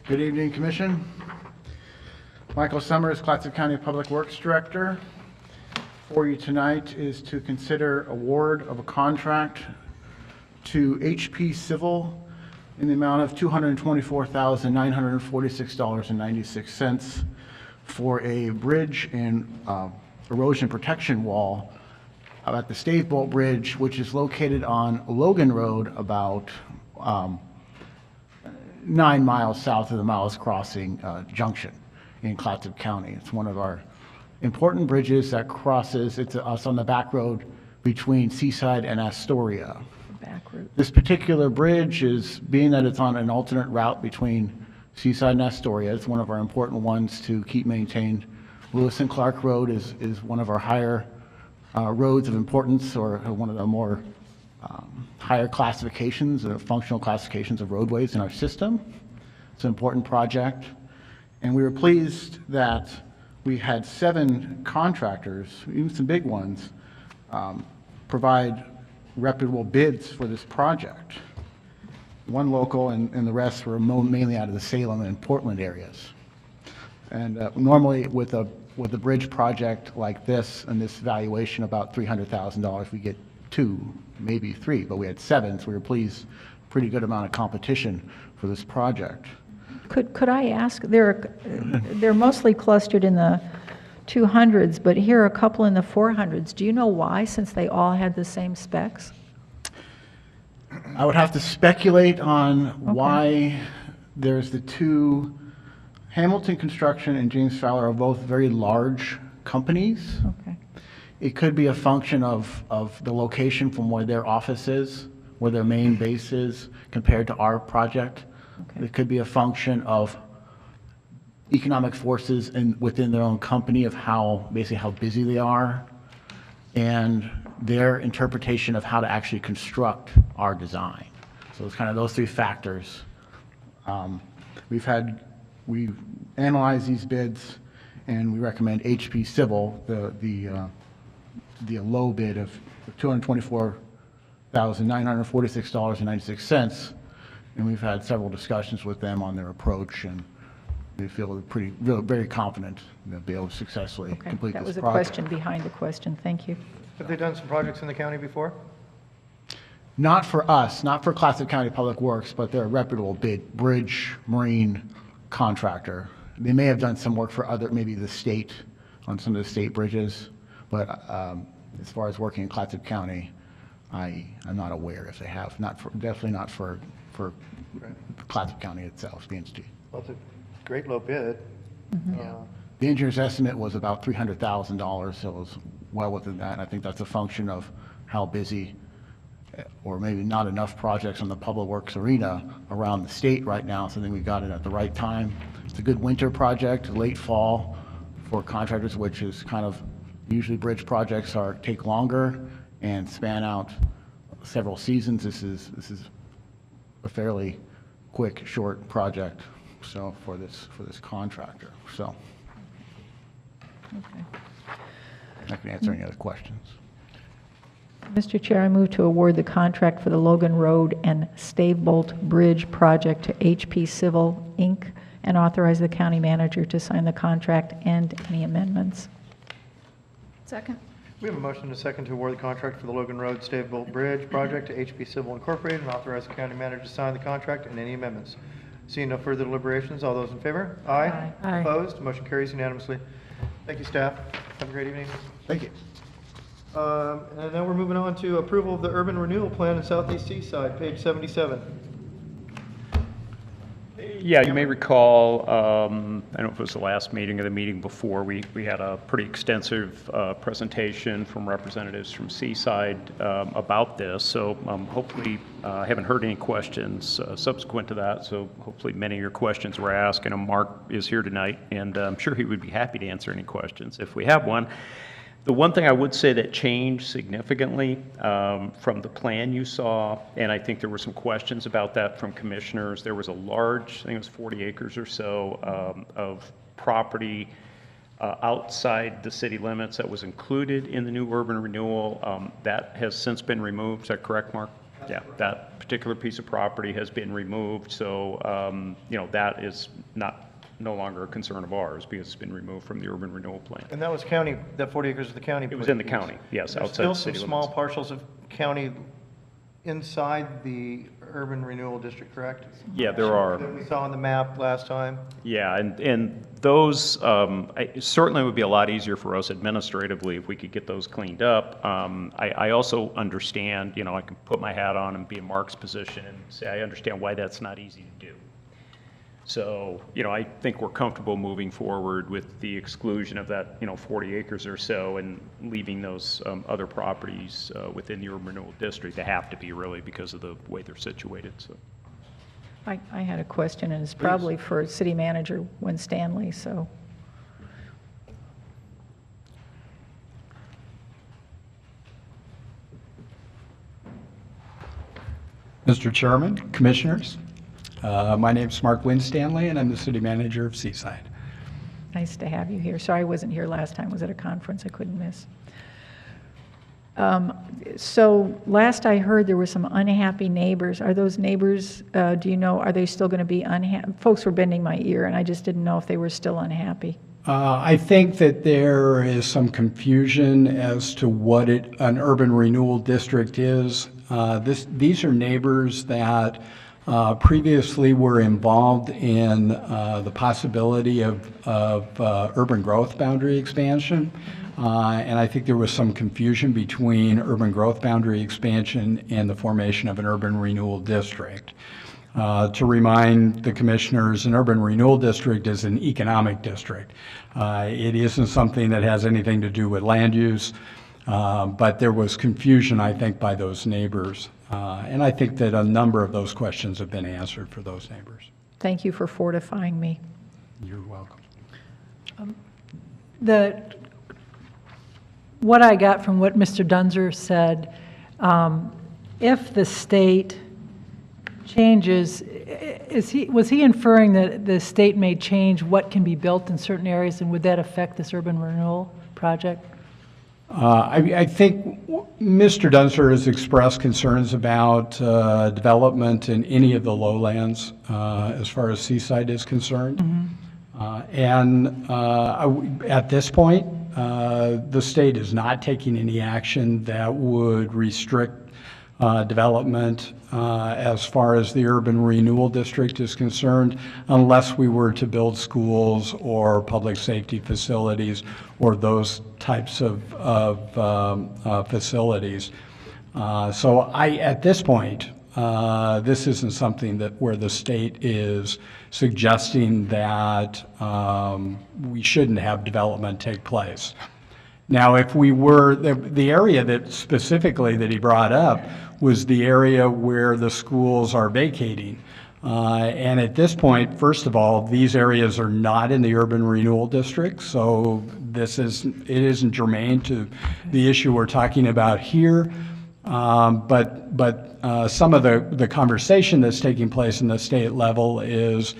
J: Good evening, Commission. Michael Summers, Clatsop County Public Works Director. For you tonight is to consider award of a contract to HP Civil in the amount of $224,946.96 for a bridge and erosion protection wall at the Stave Bolt Bridge, which is located on Logan Road about 9 miles south of the Miles Crossing Junction in Clatsop County. It's one of our important bridges that crosses, it's on the back road between Seaside and Astoria.
B: Back route.
J: This particular bridge is, being that it's on an alternate route between Seaside and Astoria, it's one of our important ones to keep maintained. Lewis and Clark Road is one of our higher roads of importance, or one of the more higher classifications, or functional classifications of roadways in our system. It's an important project. And we were pleased that we had 7 contractors, even some big ones, provide reputable bids for this project. One local and the rest were mainly out of the Salem and Portland areas. And normally with a bridge project like this and this valuation about $300,000, we get 2, maybe 3, but we had 7, so we were pleased. Pretty good amount of competition for this project.
B: Could I ask, they're mostly clustered in the 200s, but here are a couple in the 400s. Do you know why, since they all had the same specs?
J: I would have to speculate on why there's the 2, Hamilton Construction and James Fowler are both very large companies.
B: Okay.
J: It could be a function of the location from where their office is, where their main base is, compared to our project. Okay. It could be a function of economic forces within their own company of basically how busy they are, and their interpretation of how to actually construct our design. So it's kind of those 3 factors. We've analyzed these bids, and we recommend HP Civil, the low bid of $224,946.96. And we've had several discussions with them on their approach, and we feel very confident they'll be able to successfully complete this project.
B: That was a question behind the question. Thank you.
A: Have they done some projects in the county before?
J: Not for us, not for Clatsop County Public Works, but they're a reputable bridge marine contractor. They may have done some work for maybe the state, on some of the state bridges, but as far as working in Clatsop County, I'm not aware if they have. Definitely not for Clatsop County itself, the entity.
A: Well, it's a great low bid.
J: The engineer's estimate was about $300,000, so it was well within that. And I think that's a function of how busy, or maybe not enough projects on the public works arena around the state right now. So I think we got it at the right time. It's a good winter project, late fall for contractors, which is kind of, usually bridge projects take longer and span out several seasons. This is a fairly quick, short project, so for this contractor. So.
B: Okay.
J: I can answer any other questions.
B: Mr. Chair, I move to award the contract for the Logan Road and Stavebolt Bridge project to HP Civil, Inc., and authorize the county manager to sign the contract and any amendments.
G: Second.
A: We have a motion and a second to award the contract for the Logan Road Stavebolt Bridge project to HP Civil Incorporated and authorize the county manager to sign the contract and any amendments. Seeing no further deliberations, all those in favor? Aye.
D: Aye.
A: Opposed? Motion carries unanimously. Thank you, staff. Have a great evening.
J: Thank you.
A: And now we're moving on to approval of the urban renewal plan in Southeast Seaside, page 77.
H: Yeah, you may recall, I don't know if it was the last meeting or the meeting before, we had a pretty extensive presentation from representatives from Seaside about this. So hopefully, I haven't heard any questions subsequent to that. So hopefully many of your questions were asked. I know Mark is here tonight, and I'm sure he would be happy to answer any questions if we have one. The one thing I would say that changed significantly from the plan you saw, and I think there were some questions about that from commissioners, there was a large, I think it was 40 acres or so of property outside the city limits that was included in the new urban renewal. That has since been removed. Is that correct, Mark? Yeah, that particular piece of property has been removed. So, you know, that is no longer a concern of ours because it's been removed from the urban renewal plan.
A: And that was county, that 40 acres of the county.
H: It was in the county, yes,
A: There's
H: outside the
A: still
H: city
A: some
H: limits.
A: small parcels of county inside the urban renewal district, correct?
H: Yeah, there are.
A: That we saw on the map last time.
H: Yeah, and those it certainly would be a lot easier for us administratively if we could get those cleaned up. I also understand, you know, I can put my hat on and be in Mark's position and say I understand why that's not easy to do. So, you know, I think we're comfortable moving forward with the exclusion of that, you know, 40 acres or so and leaving those other properties within the urban renewal district. They have to be really because of the way they're situated, so.
B: I had a question, and it's probably for City Manager Winstanley, so.
M: Mr. Chairman, Commissioners, my name's Mark Winstanley, and I'm the City Manager of Seaside.
B: Nice to have you here. Sorry I wasn't here last time. I was at a conference I couldn't miss. So last I heard, there were some unhappy neighbors. Are those neighbors, do you know, are they still going to be unhappy? Folks were bending my ear, and I just didn't know if they were still unhappy.
M: I think that there is some confusion as to what an urban renewal district is. These are neighbors that previously were involved in the possibility of urban growth boundary expansion. And I think there was some confusion between urban growth boundary expansion and the formation of an urban renewal district. To remind the commissioners, an urban renewal district is an economic district. It isn't something that has anything to do with land use, but there was confusion, I think, by those neighbors. And I think that a number of those questions have been answered for those neighbors.
B: Thank you for fortifying me.
M: You're welcome.
D: What I got from what Mr. Dunzer said, if the state changes, was he inferring that the state may change what can be built in certain areas, and would that affect this urban renewal project?
M: I think Mr. Dunzer has expressed concerns about development in any of the lowlands as far as Seaside is concerned. At this point, the state is not taking any action that would restrict development as far as the urban renewal district is concerned, unless we were to build schools or public safety facilities or those types of facilities. So at this point, this isn't something where the state is suggesting that we shouldn't have development take place. Now, if we were, the area that specifically that he brought up was the area where the schools are vacating. And at this point, first of all, these areas are not in the urban renewal district, so it isn't germane to the issue we're talking about here. But some of the conversation that's taking place in the state level is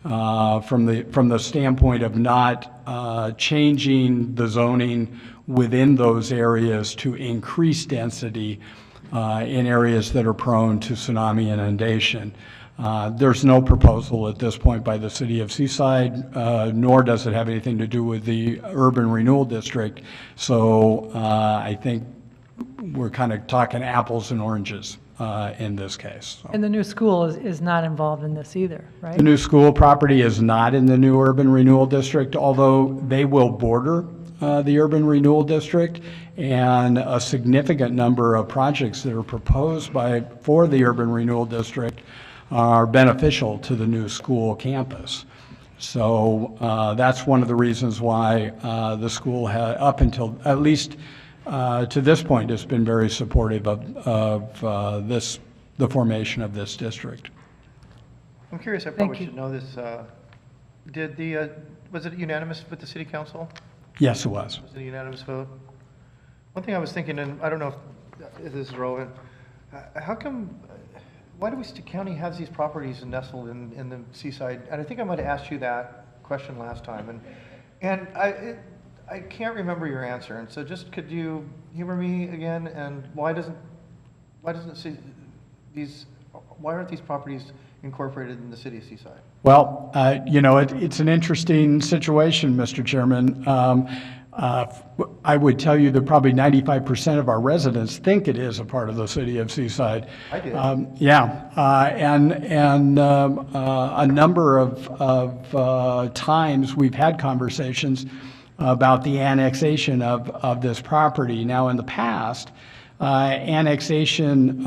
M: from the standpoint of not changing the zoning within those areas to increase density in areas that are prone to tsunami inundation. There's no proposal at this point by the city of Seaside, nor does it have anything to do with the urban renewal district. So I think we're kind of talking apples and oranges in this case. So.
D: And the new school is not involved in this either, right?
M: The new school property is not in the new urban renewal district, although they will border the urban renewal district, and a significant number of projects that are proposed for the urban renewal district are beneficial to the new school campus. So that's one of the reasons why the school up until at least to this point has been very supportive of the formation of this district.
A: I'm curious, I probably should know this. Was it unanimous with the city council?
M: Yes, it was.
A: Was it a unanimous vote? One thing I was thinking, and I don't know if this is relevant, why do we, county has these properties nestled in the seaside? And I think I might have asked you that question last time, and I can't remember your answer. And so just could you humor me again? And why aren't these properties incorporated in the city of Seaside?
M: Well, it's an interesting situation, Mr. Chairman. I would tell you that probably 95% of our residents think it is a part of the city of Seaside.
A: I did.
M: And a number of times we've had conversations about the annexation of this property. Now, in the past, annexation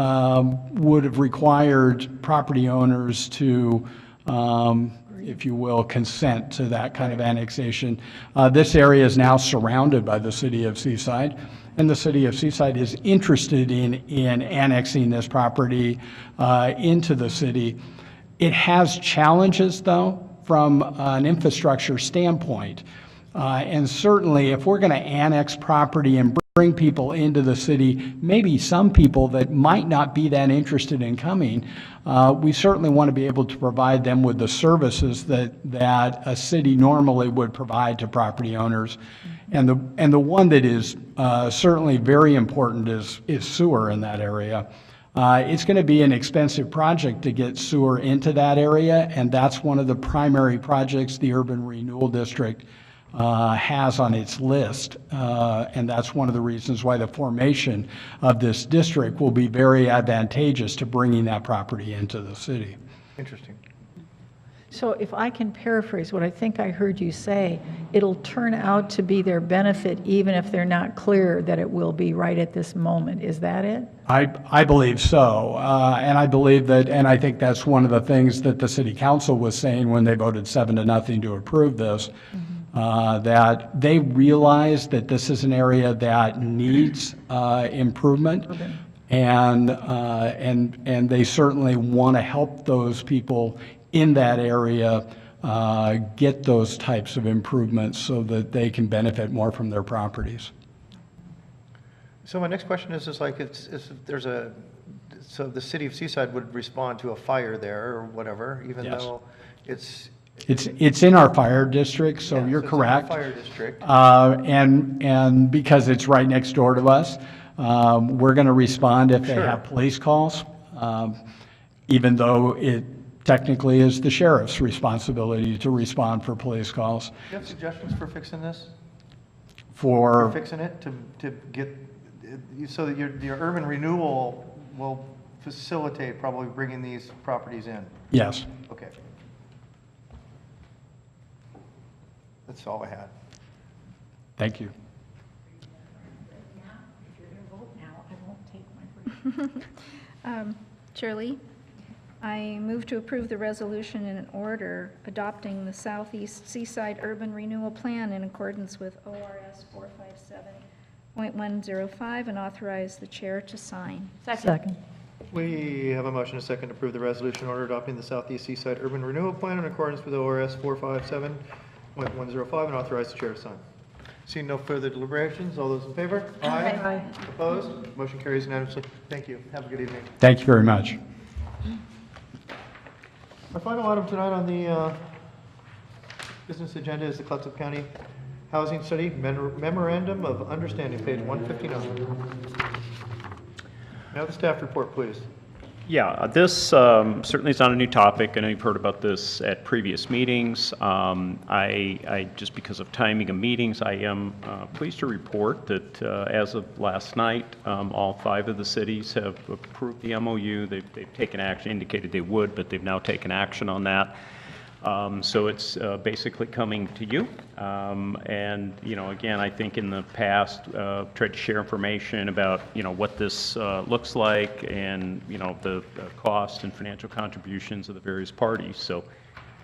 M: would have required property owners to, if you will, consent to that kind of annexation. This area is now surrounded by the city of Seaside, and the city of Seaside is interested in annexing this property into the city. It has challenges, though, from an infrastructure standpoint. And certainly, if we're going to annex property and bring people into the city, maybe some people that might not be that interested in coming, we certainly want to be able to provide them with the services that a city normally would provide to property owners. And the one that is certainly very important is sewer in that area. It's going to be an expensive project to get sewer into that area, and that's one of the primary projects the Urban Renewal District has on its list, and that's one of the reasons why the formation of this district will be very advantageous to bringing that property into the city.
A: Interesting.
B: So if I can paraphrase what I think I heard you say, it'll turn out to be their benefit even if they're not clear that it will be right at this moment. Is that it?
M: I believe so, and I believe that, and I think that's one of the things that the city council was saying when they voted 7-0 to approve this. That they realize that this is an area that needs improvement, and they certainly want to help those people in that area get those types of improvements so that they can benefit more from their properties.
A: So my next question is like, so the city of Seaside would respond to a fire there or whatever, even
M: Yes.
A: though it's
M: in our fire district, so
A: Yeah,
M: you're
A: so it's in our
M: correct.
A: fire district.
M: And because it's right next door to us, we're going to respond if they
A: Sure.
M: have police calls, even though it technically is the sheriff's responsibility to respond for police calls.
A: Do you have suggestions for fixing this?
M: For
A: Fixing it to get, so that your urban renewal will facilitate probably bringing these properties in?
M: Yes.
A: Okay. That's all I had.
M: Thank you.
B: If you're going to vote now, I won't take my break.
G: Shirley, I move to approve the resolution in an order adopting the Southeast Seaside Urban Renewal Plan in accordance with ORS 457.105 and authorize the chair to sign.
D: Second.
A: We have a motion, a second, to approve the resolution order adopting the Southeast Seaside Urban Renewal Plan in accordance with ORS 457.105 and authorize the chair to sign. Seeing no further deliberations, all those in favor?
D: Aye.
A: Opposed? Motion carries unanimously. Thank you. Have a good evening.
M: Thank you very much.
A: Our final item tonight on the business agenda is the Clatsop County Housing Study Memorandum of Understanding, page 159. Now the staff report, please.
H: Yeah, this certainly is not a new topic. I know you've heard about this at previous meetings. I just because of timing of meetings, I am pleased to report that as of last night, all 5 of the cities have approved the MOU. They've taken action, indicated they would, but they've now taken action on that. So it's basically coming to you. And, you know, again, I think in the past, tried to share information about, you know, what this looks like and, you know, the cost and financial contributions of the various parties. So,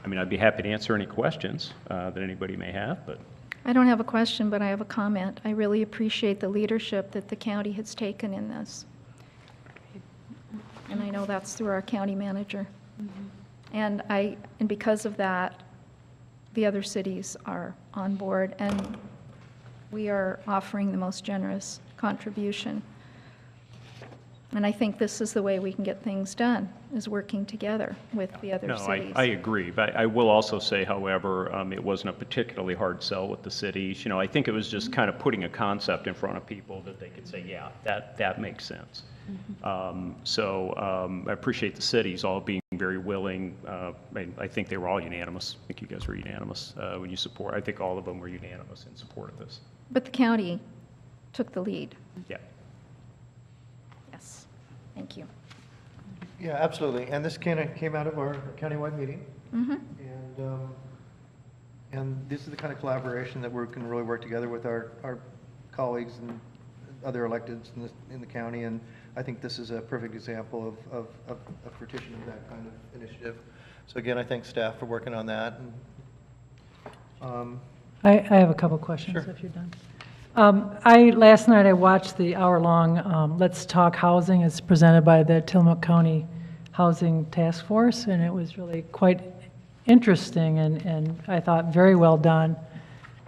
H: I mean, I'd be happy to answer any questions that anybody may have, but.
G: I don't have a question, but I have a comment. I really appreciate the leadership that the county has taken in this. And I know that's through our county manager. And because of that, the other cities are on board, and we are offering the most generous contribution. And I think this is the way we can get things done, is working together with the other cities.
H: I agree, but I will also say, however, it wasn't a particularly hard sell with the cities. You know, I think it was just kind of putting a concept in front of people that they could say, yeah, that makes sense. I appreciate the cities all being very willing. I think they were all unanimous. I think you guys were unanimous when you support. I think all of them were unanimous in support of this.
G: But the county took the lead.
H: Yeah.
G: Yes. Thank you.
A: Yeah, absolutely. And this came out of our countywide meeting. And this is the kind of collaboration that we can really work together with our colleagues and other electeds in the county. And I think this is a perfect example of fruition of that kind of initiative. So again, I thank staff for working on that. And,
D: I have a couple questions,
A: Sure.
D: if you're done. Last night I watched the hour-long Let's Talk Housing. It's presented by the Tillamook County Housing Task Force, and it was really quite interesting and I thought very well done,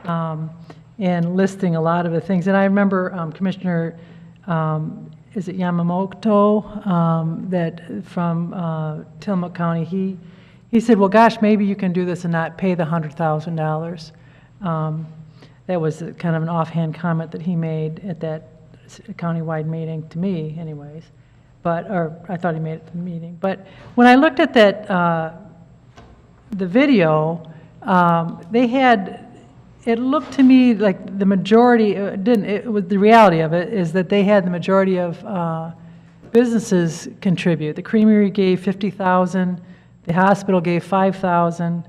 D: and listing a lot of the things. And I remember Commissioner, is it Yamamoto, that from Tillamook County, he said, well, gosh, maybe you can do this and not pay the $100,000. That was kind of an offhand comment that he made at that countywide meeting, to me anyways, or I thought he made it to the meeting. But when I looked at that, the video, it looked to me like the majority, the reality of it is that they had the majority of businesses contribute. The Creamery gave $50,000, the hospital gave $5,000,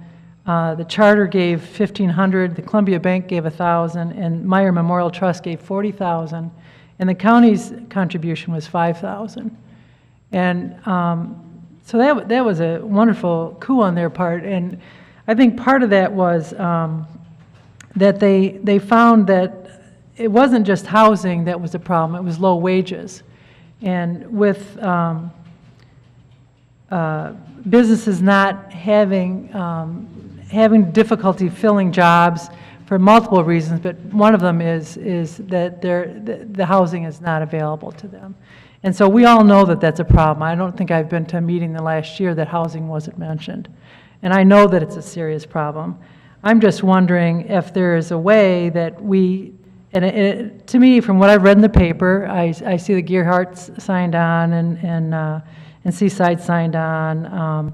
D: the charter gave $1,500, the Columbia Bank gave $1,000, and Meyer Memorial Trust gave $40,000, and the county's contribution was $5,000. And so that was a wonderful coup on their part, and I think part of that was that they found that it wasn't just housing that was the problem, it was low wages. And with businesses not having difficulty filling jobs for multiple reasons, but one of them is that the housing is not available to them. And so we all know that that's a problem. I don't think I've been to a meeting the last year that housing wasn't mentioned. And I know that it's a serious problem. I'm just wondering if there is a way that to me, from what I've read in the paper, I see the Gearharts signed on and Seaside signed on.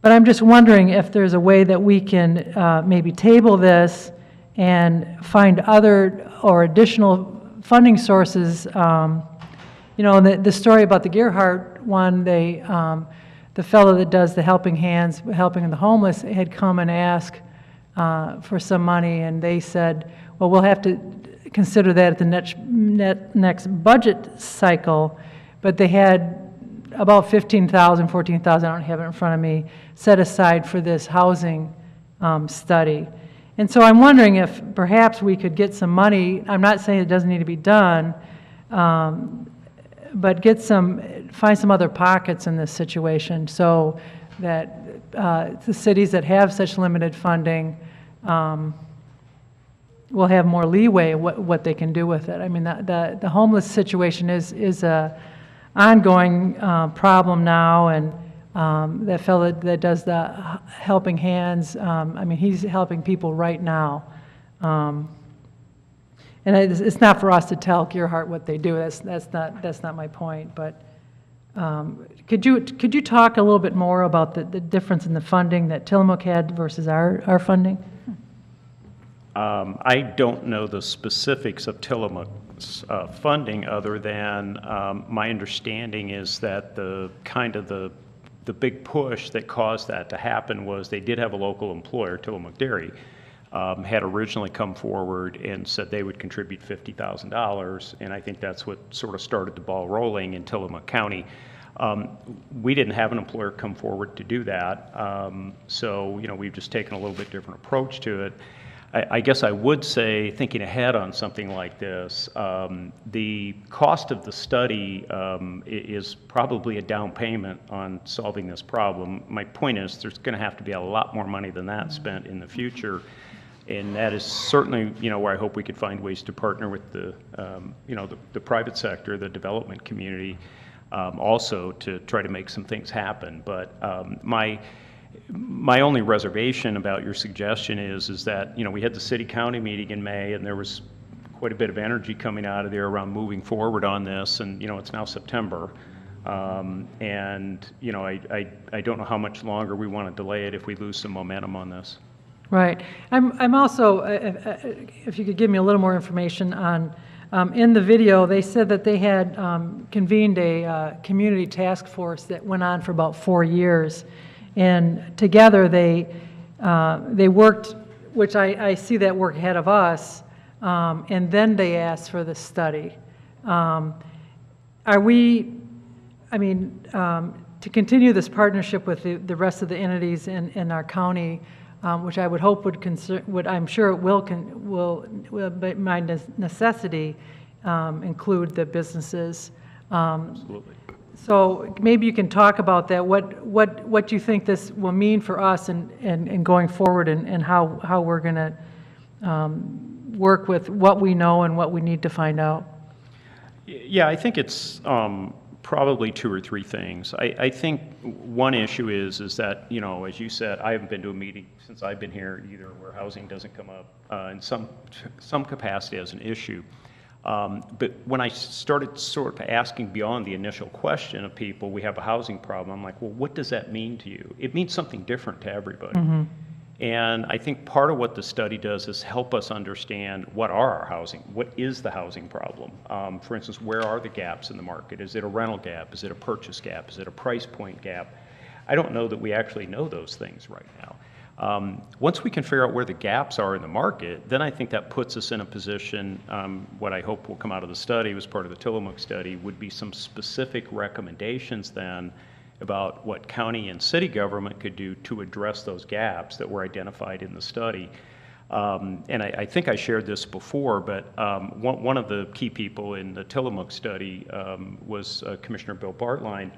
D: But I'm just wondering if there's a way that we can maybe table this and find other or additional funding sources. You know, the story about the Gearhart one, the fellow that does the Helping Hands, helping the homeless, had come and asked for some money, and they said, well, we'll have to consider that at the next budget cycle. But they had about $15,000, $14,000, I don't have it in front of me, set aside for this housing study. And so I'm wondering if perhaps we could get some money. I'm not saying it doesn't need to be done, but find some other pockets in this situation so that the cities that have such limited funding will have more leeway what they can do with it. I mean, the homeless situation is a ongoing problem now, and that fellow that does the Helping Hands, I mean, he's helping people right now And it's not for us to tell Gearhart what they do. That's not my point. But could you talk a little bit more about the difference in the funding that Tillamook had versus our funding?
H: I don't know the specifics of Tillamook's funding, other than my understanding is that the big push that caused that to happen was they did have a local employer, Tillamook Dairy, had originally come forward and said they would contribute $50,000, and I think that's what sort of started the ball rolling in Tillamook County. We didn't have an employer come forward to do that, so we've just taken a little bit different approach to it. I guess I would say, thinking ahead on something like this, the cost of the study is probably a down payment on solving this problem. My point is there's going to have to be a lot more money than that spent in the future, and that is certainly where I hope we could find ways to partner with the private sector, the development community, also to try to make some things happen. But my only reservation about your suggestion is that we had the city-county meeting in May, and there was quite a bit of energy coming out of there around moving forward on this, and it's now September, and I don't know how much longer we want to delay it if we lose some momentum on this.
D: Right. I'm also, if you could give me a little more information on, in the video, they said that they had convened a community task force that went on for about 4 years. And together they worked, which I see that work ahead of us, and then they asked for the study. Are we, to continue this partnership with the rest of the entities in our county, which I would hope would I'm sure it will by necessity include the businesses.
H: Absolutely.
D: So maybe you can talk about that, what you think this will mean for us and going forward, and how we're going to work with what we know and what we need to find out.
H: Yeah, I think it's probably 2 or 3 things. I think one issue is that, as you said, I haven't been to a meeting since I've been here either where housing doesn't come up in some capacity as an issue. But when I started sort of asking beyond the initial question of people, we have a housing problem, I'm like, well, what does that mean to you? It means something different to everybody. Mm-hmm. And I think part of what the study does is help us understand what is the housing problem? For instance, where are the gaps in the market? Is it a rental gap? Is it a purchase gap? Is it a price point gap? I don't know that we actually know those things right now. Once we can figure out where the gaps are in the market, then I think that puts us in a position, what I hope will come out of the study, was part of the Tillamook study, would be some specific recommendations then about what county and city government could do to address those gaps that were identified in the study. And I think I shared this before, but one of the key people in the Tillamook study was Commissioner Bill Bartline.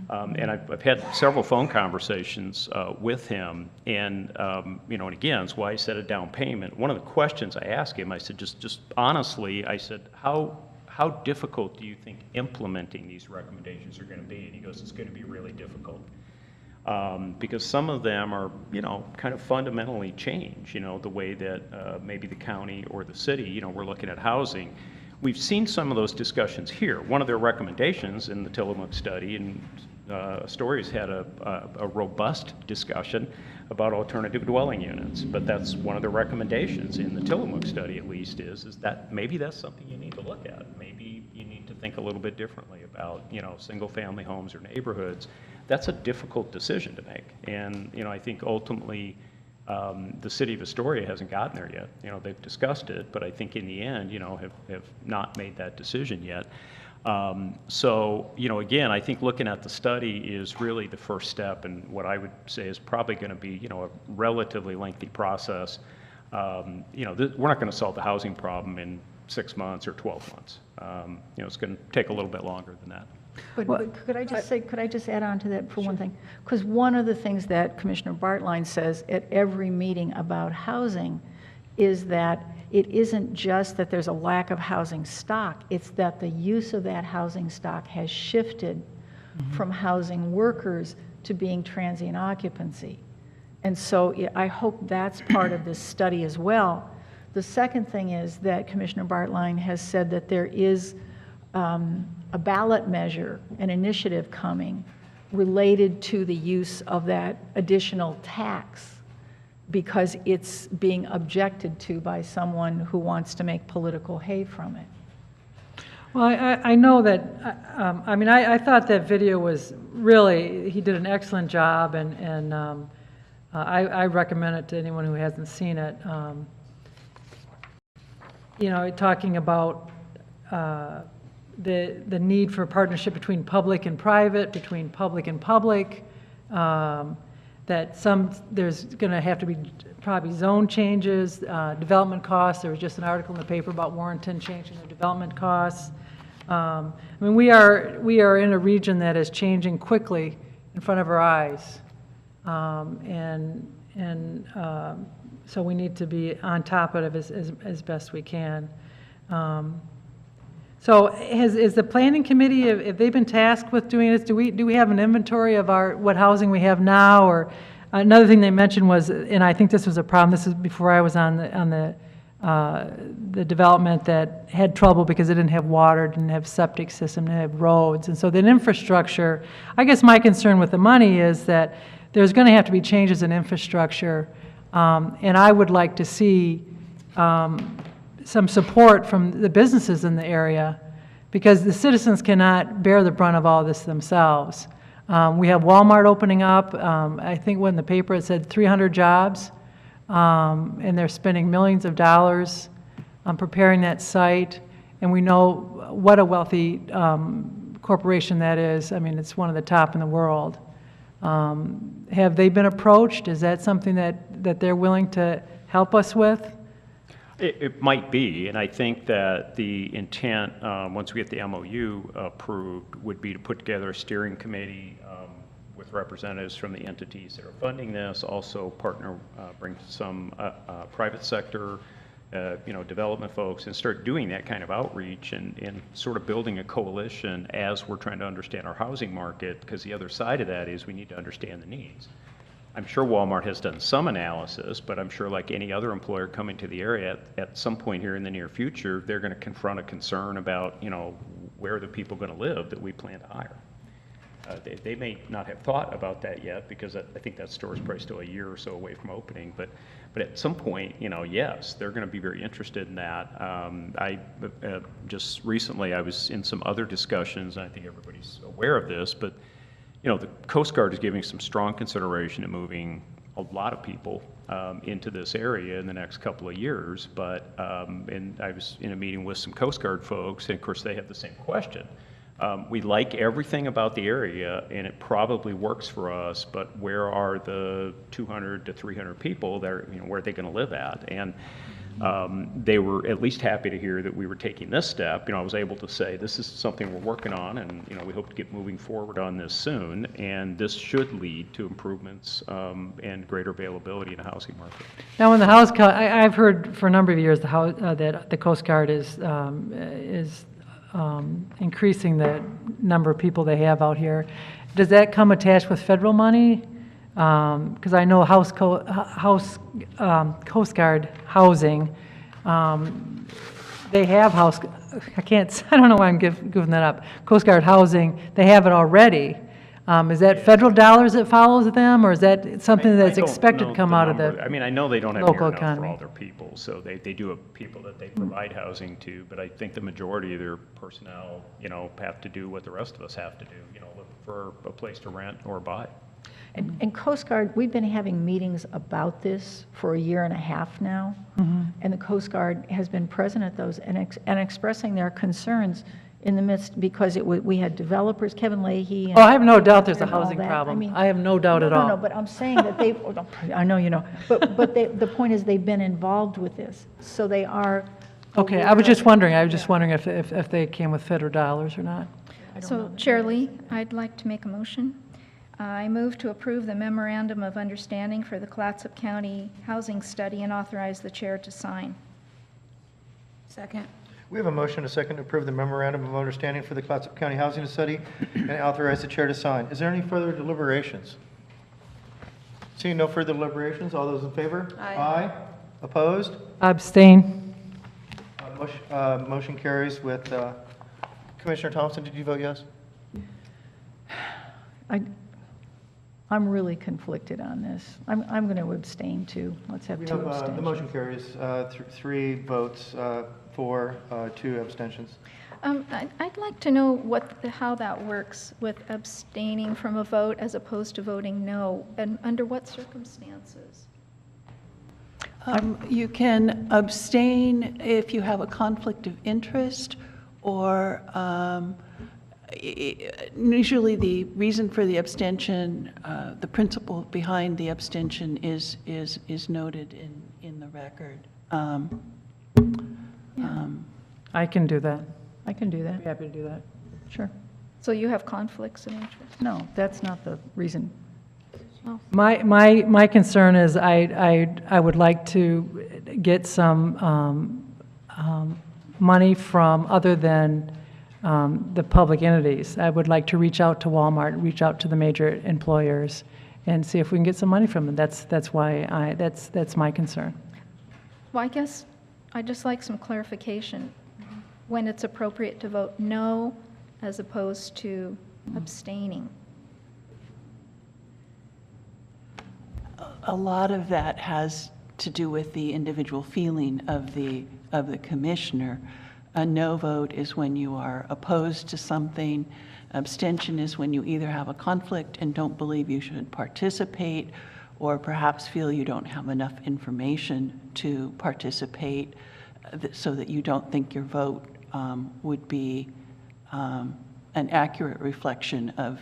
H: And I've had several phone conversations with him, and and again, it's why I said a down payment. One of the questions I asked him, I said, just honestly, I said, how difficult do you think implementing these recommendations are going to be? And he goes, it's going to be really difficult. Because some of them are, kind of fundamentally change, the way that maybe the county or the city, we're looking at housing. We've seen some of those discussions here. One of their recommendations in the Tillamook study, and Astoria's had a robust discussion about alternative dwelling units, but that's one of the recommendations in the Tillamook study, at least, is that maybe that's something you need to look at. Maybe you need to think a little bit differently about, single-family homes or neighborhoods. That's a difficult decision to make, and I think ultimately the city of Astoria hasn't gotten there yet. They've discussed it, but I think in the end, have not made that decision yet. So, again, I think looking at the study is really the first step, and what I would say is probably going to be, a relatively lengthy process. We're not going to solve the housing problem in 6 months or 12 months. It's going to take a little bit longer than that.
B: But could I just add on to that for one thing? Because one of the things that Commissioner Bartline says at every meeting about housing is that it isn't just that there's a lack of housing stock, it's that the use of that housing stock has shifted from housing workers to being transient occupancy. And so I hope that's part of this study as well, The second thing is that Commissioner Bartline has said that there is a ballot measure, an initiative coming related to the use of that additional tax because it's being objected to by someone who wants to make political hay from it.
D: Well, I know that, I mean, I thought that video was really, he did an excellent job, and I recommend it to anyone who hasn't seen it. You know, talking about the need for a partnership between public and private, between public and public, that there's going to have to be probably zone changes, development costs. There was just an article in the paper about Warrenton changing their development costs. I mean, we are in a region that is changing quickly in front of our eyes, so we need to be on top of it as best we can. So is the planning committee, have they been tasked with doing this? Do we have an inventory of what housing we have now? Or another thing they mentioned was, and I think this was a problem, this is before I was on the development, that had trouble because it didn't have water, didn't have septic system, didn't have roads. And so the infrastructure, I guess my concern with the money is that there's going to have to be changes in infrastructure. And I would like to see some support from the businesses in the area, because the citizens cannot bear the brunt of all this themselves. We have Walmart opening up. I think when the paper it said 300 jobs, and they're spending millions of dollars on preparing that site. And we know what a wealthy corporation that is. I mean, it's one of the top in the world. Have they been approached? Is that something that they're willing to help us with?
H: It might be, and I think that the intent, once we get the MOU approved, would be to put together a steering committee with representatives from the entities that are funding this, also partner, bring some private sector, development folks, and start doing that kind of outreach and sort of building a coalition as we're trying to understand our housing market, because the other side of that is we need to understand the needs. I'm sure Walmart has done some analysis, but I'm sure like any other employer coming to the area at some point here in the near future, they're going to confront a concern about, where are the people going to live that we plan to hire. They may not have thought about that yet, because I think that store is probably still a year or so away from opening, but at some point, yes, they're going to be very interested in that. Just recently, I was in some other discussions, and I think everybody's aware of this, but the Coast Guard is giving some strong consideration to moving a lot of people into this area in the next couple of years. But and I was in a meeting with some Coast Guard folks, and of course they have the same question. We like everything about the area, and it probably works for us, but where are the 200 to 300 people that are, where are they going to live at? And they were at least happy to hear that we were taking this step. I was able to say, this is something we're working on, and we hope to get moving forward on this soon, and this should lead to improvements and greater availability in the housing market.
D: Now, when I've heard for a number of years that the Coast Guard is increasing the number of people they have out here. Does that come attached with federal money? Because I know Coast Guard housing, they have I don't know why I'm giving that up. Coast Guard housing, they have it already. Is that federal dollars that follows them, or is that something that's expected to come out of the
H: I know they don't have
D: local
H: near enough
D: economy?
H: for all their people, so they do have people that they provide housing to, but I think the majority of their personnel, have to do what the rest of us have to do, look for a place to rent or buy.
B: And Coast Guard, we've been having meetings about this for a year and a half now, and the Coast Guard has been present at those and expressing their concerns in the midst, because we had developers, Kevin Leahy. And
D: I have no doubt there's a
B: and all
D: housing
B: that.
D: problem. I have no doubt at all.
B: No, but I'm saying that I know you know, but the point is they've been involved with this, so they are.
D: Okay, I was just wondering if they came with federal dollars or not.
G: So, Chair Lee, I'd like to make a motion. I move to approve the memorandum of understanding for the Clatsop County Housing Study and authorize the chair to sign.
L: Second.
A: We have a motion and a second to approve the memorandum of understanding for the Clatsop County Housing Study and authorize the chair to sign. Is there any further deliberations? Seeing no further deliberations, all those in favor?
L: Aye.
A: Opposed?
D: Abstain.
A: Motion carries with Commissioner Thompson. Did you vote yes?
B: I'm really conflicted on this. I'm going to abstain too. Let's have
A: We
B: two
A: have,
B: abstentions.
A: the motion carries, 3 votes for, 2 abstentions.
G: I'd like to know how that works with abstaining from a vote as opposed to voting no, and under what circumstances?
N: You can abstain if you have a conflict of interest, or usually the reason for the abstention, the principle behind the abstention is noted in the record.
D: I can do that.
B: I can do that.
D: Be happy to do that.
B: Sure.
G: So you have conflicts of interest?
B: No, that's not the reason.
D: My concern is I would like to get some money from other than the public entities. I would like to reach out to Walmart, reach out to the major employers, and see if we can get some money from them. That's why that's my concern.
G: Well, I guess I'd just like some clarification when it's appropriate to vote no as opposed to abstaining.
N: A lot of that has to do with the individual feeling of the commissioner. A no vote is when you are opposed to something. Abstention is when you either have a conflict and don't believe you should participate, or perhaps feel you don't have enough information to participate, so that you don't think your vote would be an accurate reflection of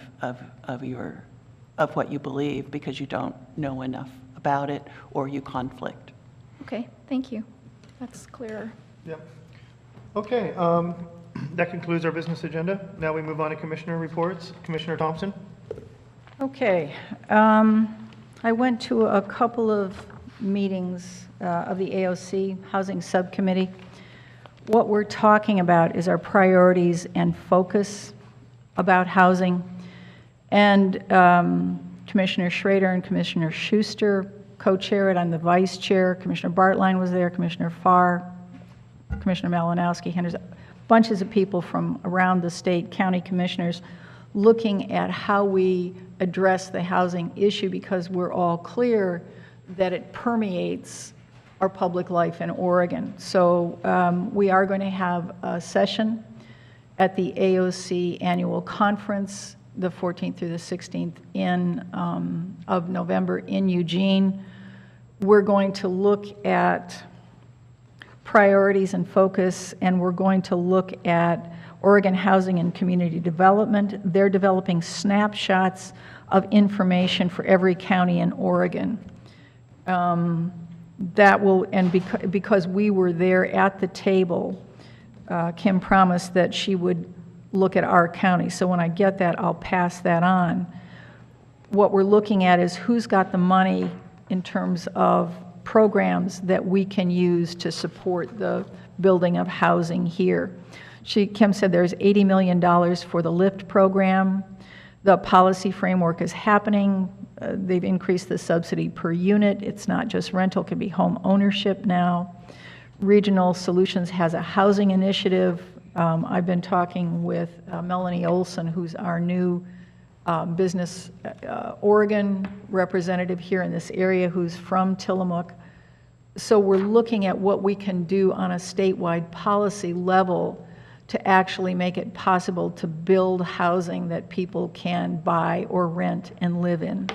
N: what you believe, because you don't know enough about it or you conflict.
G: Okay, thank you. That's clearer.
A: Yep. Okay, that concludes our business agenda. Now we move on to commissioner reports. Commissioner Thompson?
B: Okay. I went to a couple of meetings of the AOC Housing Subcommittee. What we're talking about is our priorities and focus about housing. And Commissioner Schrader and Commissioner Schuster co-chair it. I'm the vice chair. Commissioner Bartline was there, Commissioner Farr, Commissioner Malinowski, Henders, bunches of people from around the state, county commissioners, looking at how we address the housing issue, because we're all clear that it permeates our public life in Oregon. So we are going to have a session at the AOC annual conference the 14th through the 16th of November in Eugene. We're going to look at priorities and focus, and we're going to look at Oregon Housing and Community Development. They're developing snapshots of information for every county in Oregon. That will, and because we were there at the table, Kim promised that she would look at our county. So when I get that, I'll pass that on. What we're looking at is who's got the money in terms of programs that we can use to support the building of housing here. Kim said there's $80 million for the LIFT program. The policy framework is happening. They've increased the subsidy per unit. It's not just rental, it could be home ownership now. Regional Solutions has a housing initiative. I've been talking with Melanie Olson, who's our new Business Oregon representative here in this area, who's from Tillamook. So we're looking at what we can do on a statewide policy level to actually make it possible to build housing that people can buy or rent and live in,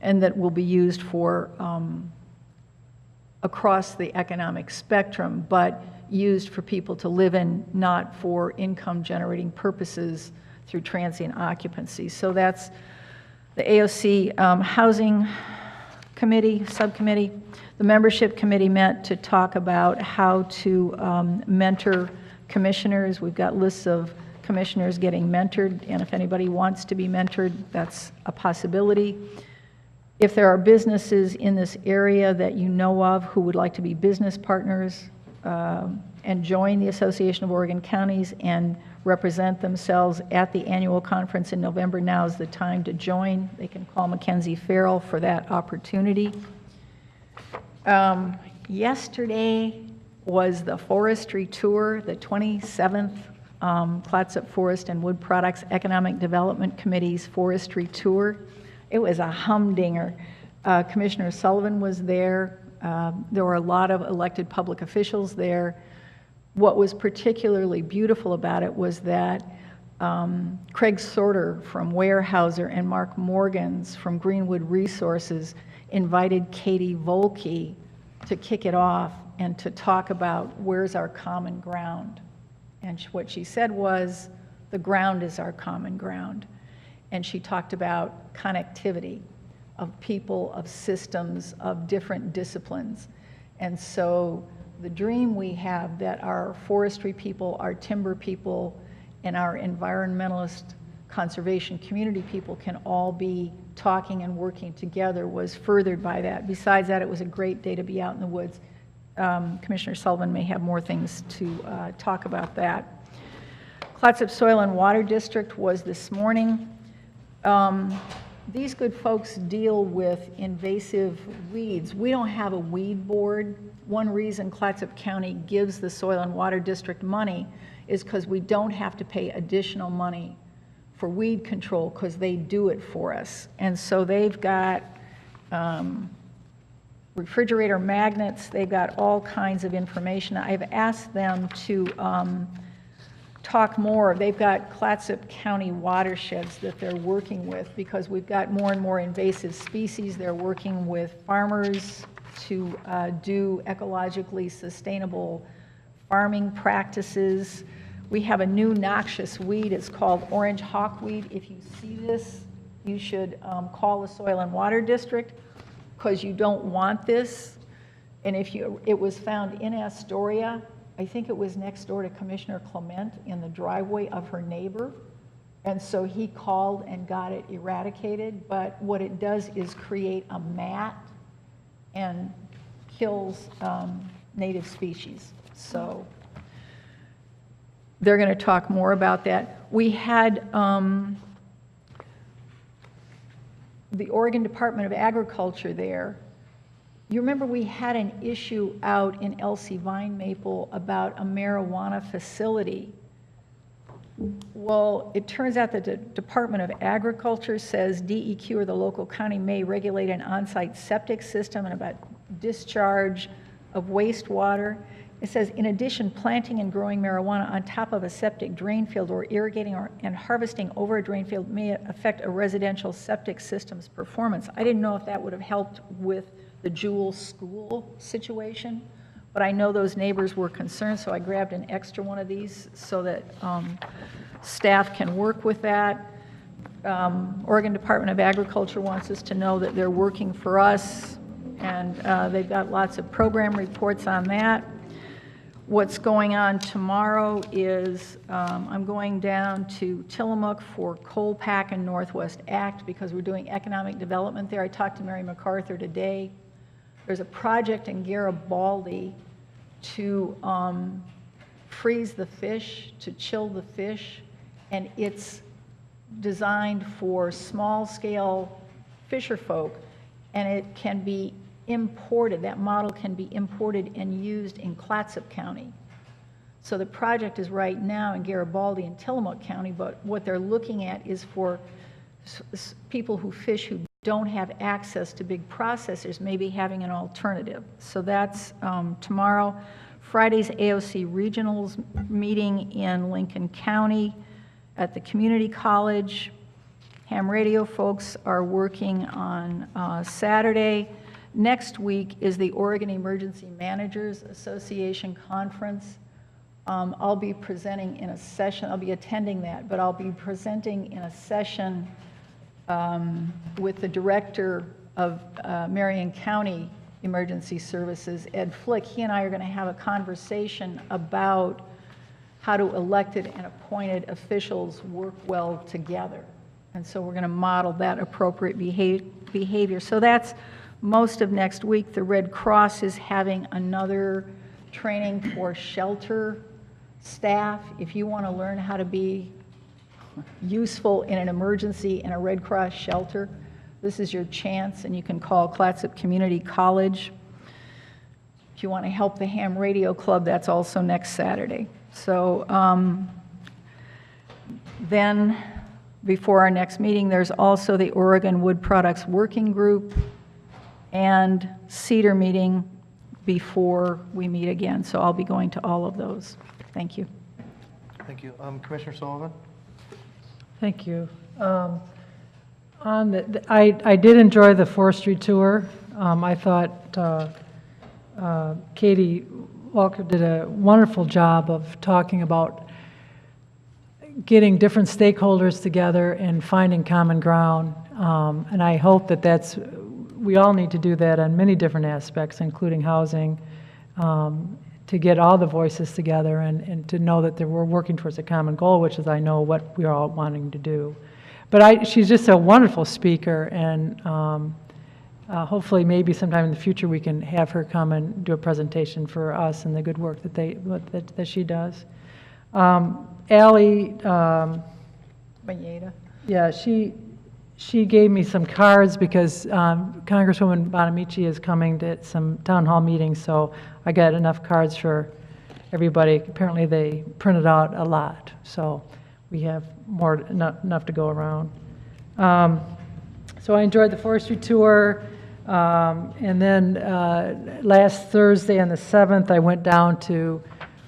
B: and that will be used for across the economic spectrum, but used for people to live in, not for income generating purposes through transient occupancy. So that's the AOC Housing Committee, Subcommittee. The membership committee met to talk about how to mentor commissioners. We've got lists of commissioners getting mentored, and if anybody wants to be mentored, that's a possibility. If there are businesses in this area that you know of who would like to be business partners and join the Association of Oregon Counties and represent themselves at the annual conference in November, now is the time to join. They can call Mackenzie Farrell for that opportunity. Yesterday was the forestry tour, the 27th Clatsop Forest and Wood Products Economic Development Committee's forestry tour. It was a humdinger. Commissioner Sullivan was there. There were a lot of elected public officials there. What was particularly beautiful about it was that Craig Sorter from Weyerhaeuser and Mark Morgans from Greenwood Resources invited Katie Volke to kick it off and to talk about where's our common ground. And what she said was, the ground is our common ground. And she talked about connectivity of people, of systems, of different disciplines. And so the dream we have that our forestry people, our timber people, and our environmentalist conservation community people can all be talking and working together was furthered by that. Besides that, it was a great day to be out in the woods. Commissioner Sullivan may have more things to talk about that. Clatsop Soil and Water District was this morning. These good folks deal with invasive weeds. We don't have a weed board. One reason Clatsop County gives the Soil and Water District money is because we don't have to pay additional money for weed control because they do it for us. And so they've got refrigerator magnets, they've got all kinds of information. I've asked them to talk more. They've got Clatsop County watersheds that they're working with because we've got more and more invasive species. They're working with farmers to do ecologically sustainable farming practices. We have a new noxious weed. It's called orange hawkweed. If you see this, you should call the Soil and Water District because you don't want this. And it was found in Astoria. I think it was next door to Commissioner Clement in the driveway of her neighbor. And so he called and got it eradicated. But what it does is create a mat and kills native species. So they're going to talk more about that. We had the Oregon Department of Agriculture there. You remember we had an issue out in Elsie Vine Maple about a marijuana facility. Well, it turns out that the Department of Agriculture says DEQ or the local county may regulate an on-site septic system and about discharge of wastewater. It says, in addition, planting and growing marijuana on top of a septic drain field or irrigating and harvesting over a drain field may affect a residential septic system's performance. I didn't know if that would have helped with the Jewel School situation, but I know those neighbors were concerned, so I grabbed an extra one of these so that staff can work with that. Oregon Department of Agriculture wants us to know that they're working for us, and they've got lots of program reports on that. What's going on tomorrow is I'm going down to Tillamook for Coal-Pack and Northwest Act because we're doing economic development there. I talked to Mary MacArthur today. There's a project in Garibaldi to freeze the fish, to chill the fish, and it's designed for small-scale fisher folk, and it can be imported. That model can be imported and used in Clatsop County. So the project is right now in Garibaldi and Tillamook County, but what they're looking at is for people who fish who don't have access to big processors, maybe having an alternative. So that's tomorrow. Friday's AOC Regionals meeting in Lincoln County at the community college. Ham radio folks are working on Saturday. Next week is the Oregon Emergency Managers Association Conference. I'll be presenting in a session, I'll be attending that, but I'll be presenting in a session with the director of Marion County Emergency Services, Ed Flick. He and I are going to have a conversation about how do elected and appointed officials work well together. And so we're going to model that appropriate behavior. So that's most of next week. The Red Cross is having another training for shelter staff. If you want to learn how to be useful in an emergency in a Red Cross shelter, this is your chance, and you can call Clatsop Community College. if you want to help the Ham Radio Club, that's also next Saturday. So then, before our next meeting, there's also the Oregon Wood Products Working Group and Cedar meeting before we meet again. So I'll be going to all of those. Thank you.
A: Thank you. Commissioner Sullivan?
D: Thank you. I did enjoy the forestry tour. I thought Katie Walker did a wonderful job of talking about getting different stakeholders together and finding common ground. And I hope that we all need to do that on many different aspects, including housing, to get all the voices together and to know that we're working towards a common goal, which is, I know, what we're all wanting to do. But she's just a wonderful speaker, and hopefully maybe sometime in the future we can have her come and do a presentation for us and the good work that she does. Allie,
B: Mayeda.
D: yeah, she gave me some cards because Congresswoman Bonamici is coming to some town hall meetings, so I got enough cards for everybody. Apparently they printed out a lot, so we have enough to go around. So I enjoyed the forestry tour, and then last Thursday on the 7th, I went down to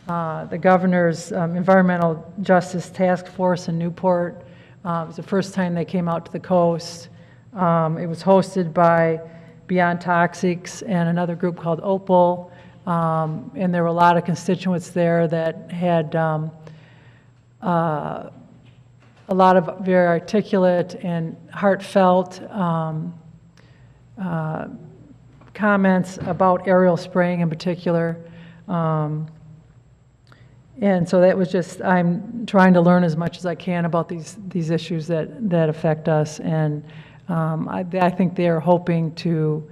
D: the governor's Environmental Justice Task Force in Newport. It was the first time they came out to the coast. It was hosted by Beyond Toxics and another group called Opal, and there were a lot of constituents there that had a lot of very articulate and heartfelt comments about aerial spraying in particular. And so that was just, I'm trying to learn as much as I can about these issues that affect us. And I think they're hoping to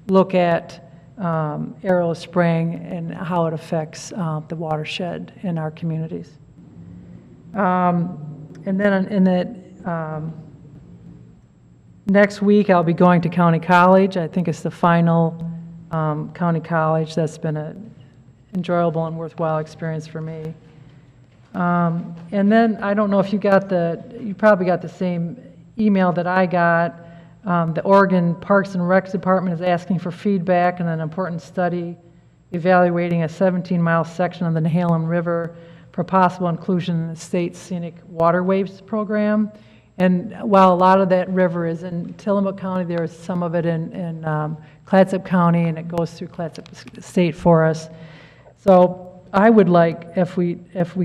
D: look at aerial spraying and how it affects the watershed in our communities. And then in that next week, I'll be going to County College. I think it's the final County College. That's been an enjoyable and worthwhile experience for me. And then I don't know if you probably got the same email that I got. The Oregon Parks and Recs Department is asking for feedback on an important study evaluating a 17-mile section of the Nehalem River for possible inclusion in the state's scenic waterways program. And while a lot of that river is in Tillamook County, there is some of it in Clatsop County, and it goes through Clatsop State Forest. So I would like, if we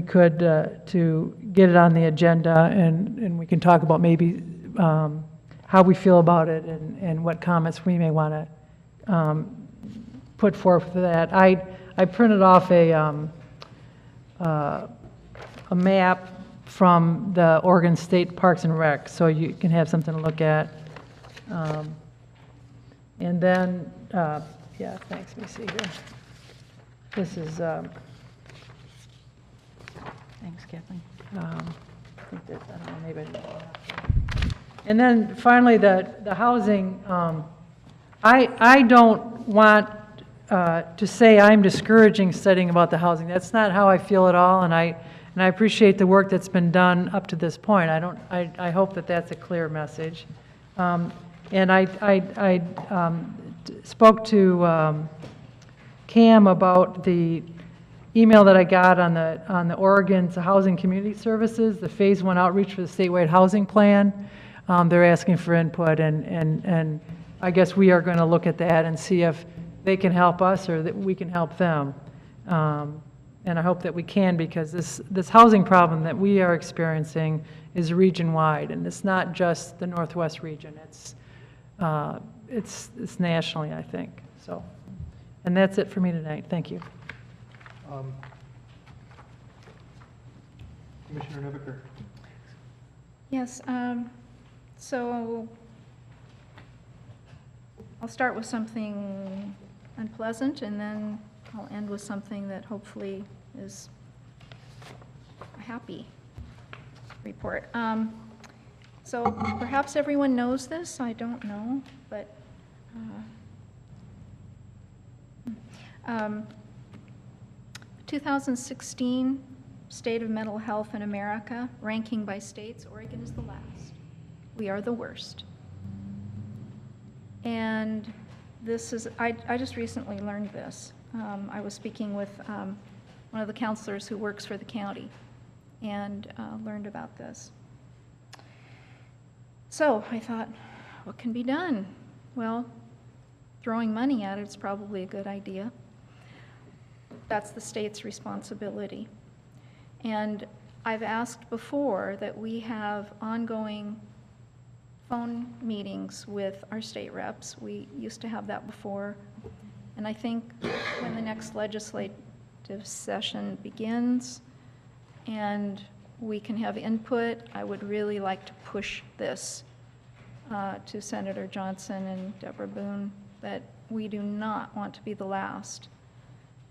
D: could, to get it on the agenda, and we can talk about maybe how we feel about it and what comments we may want to put forth for that. I printed off a map from the Oregon State Parks and Rec, so you can have something to look at. And then, yeah, thanks, let me see here. This is, thanks, Kathleen. I think that, I don't know, maybe I didn't. And then finally, the housing, I don't want to say I'm discouraging studying about the housing. That's not how I feel at all, and I appreciate the work that's been done up to this point. I hope that that's a clear message. And I spoke to Cam about the email that I got on the Oregon's Housing Community Services, the Phase 1 outreach for the statewide housing plan. They're asking for input, and I guess we are going to look at that and see if they can help us or that we can help them. And I hope that we can, because this housing problem that we are experiencing is region-wide, and it's not just the Northwest region. It's nationally, I think. So, and that's it for me tonight. Thank you.
A: Commissioner Noviker.
G: Yes, so I'll start with something unpleasant, and then I'll end with something that hopefully is a happy report. So perhaps everyone knows this, I don't know, but Um, 2016 State of Mental Health in America, ranking by states, Oregon is the last. We are the worst. And this is, I just recently learned this. I was speaking with one of the counselors who works for the county and learned about this. So I thought, what can be done? Well, throwing money at it's probably a good idea. That's the state's responsibility. And I've asked before that we have ongoing phone meetings with our state reps. We used to have that before. And I think when the next legislative session begins and we can have input, I would really like to push this to Senator Johnson and Deborah Boone, that we do not want to be the last.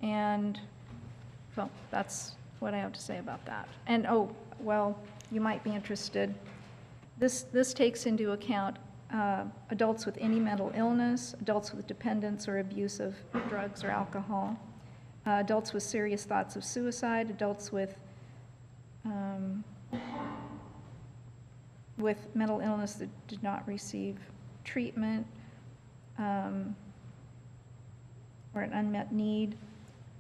G: And, well, that's what I have to say about that. And, oh, well, you might be interested. This takes into account adults with any mental illness, adults with dependence or abuse of drugs or alcohol, adults with serious thoughts of suicide, adults with mental illness that did not receive treatment or an unmet need,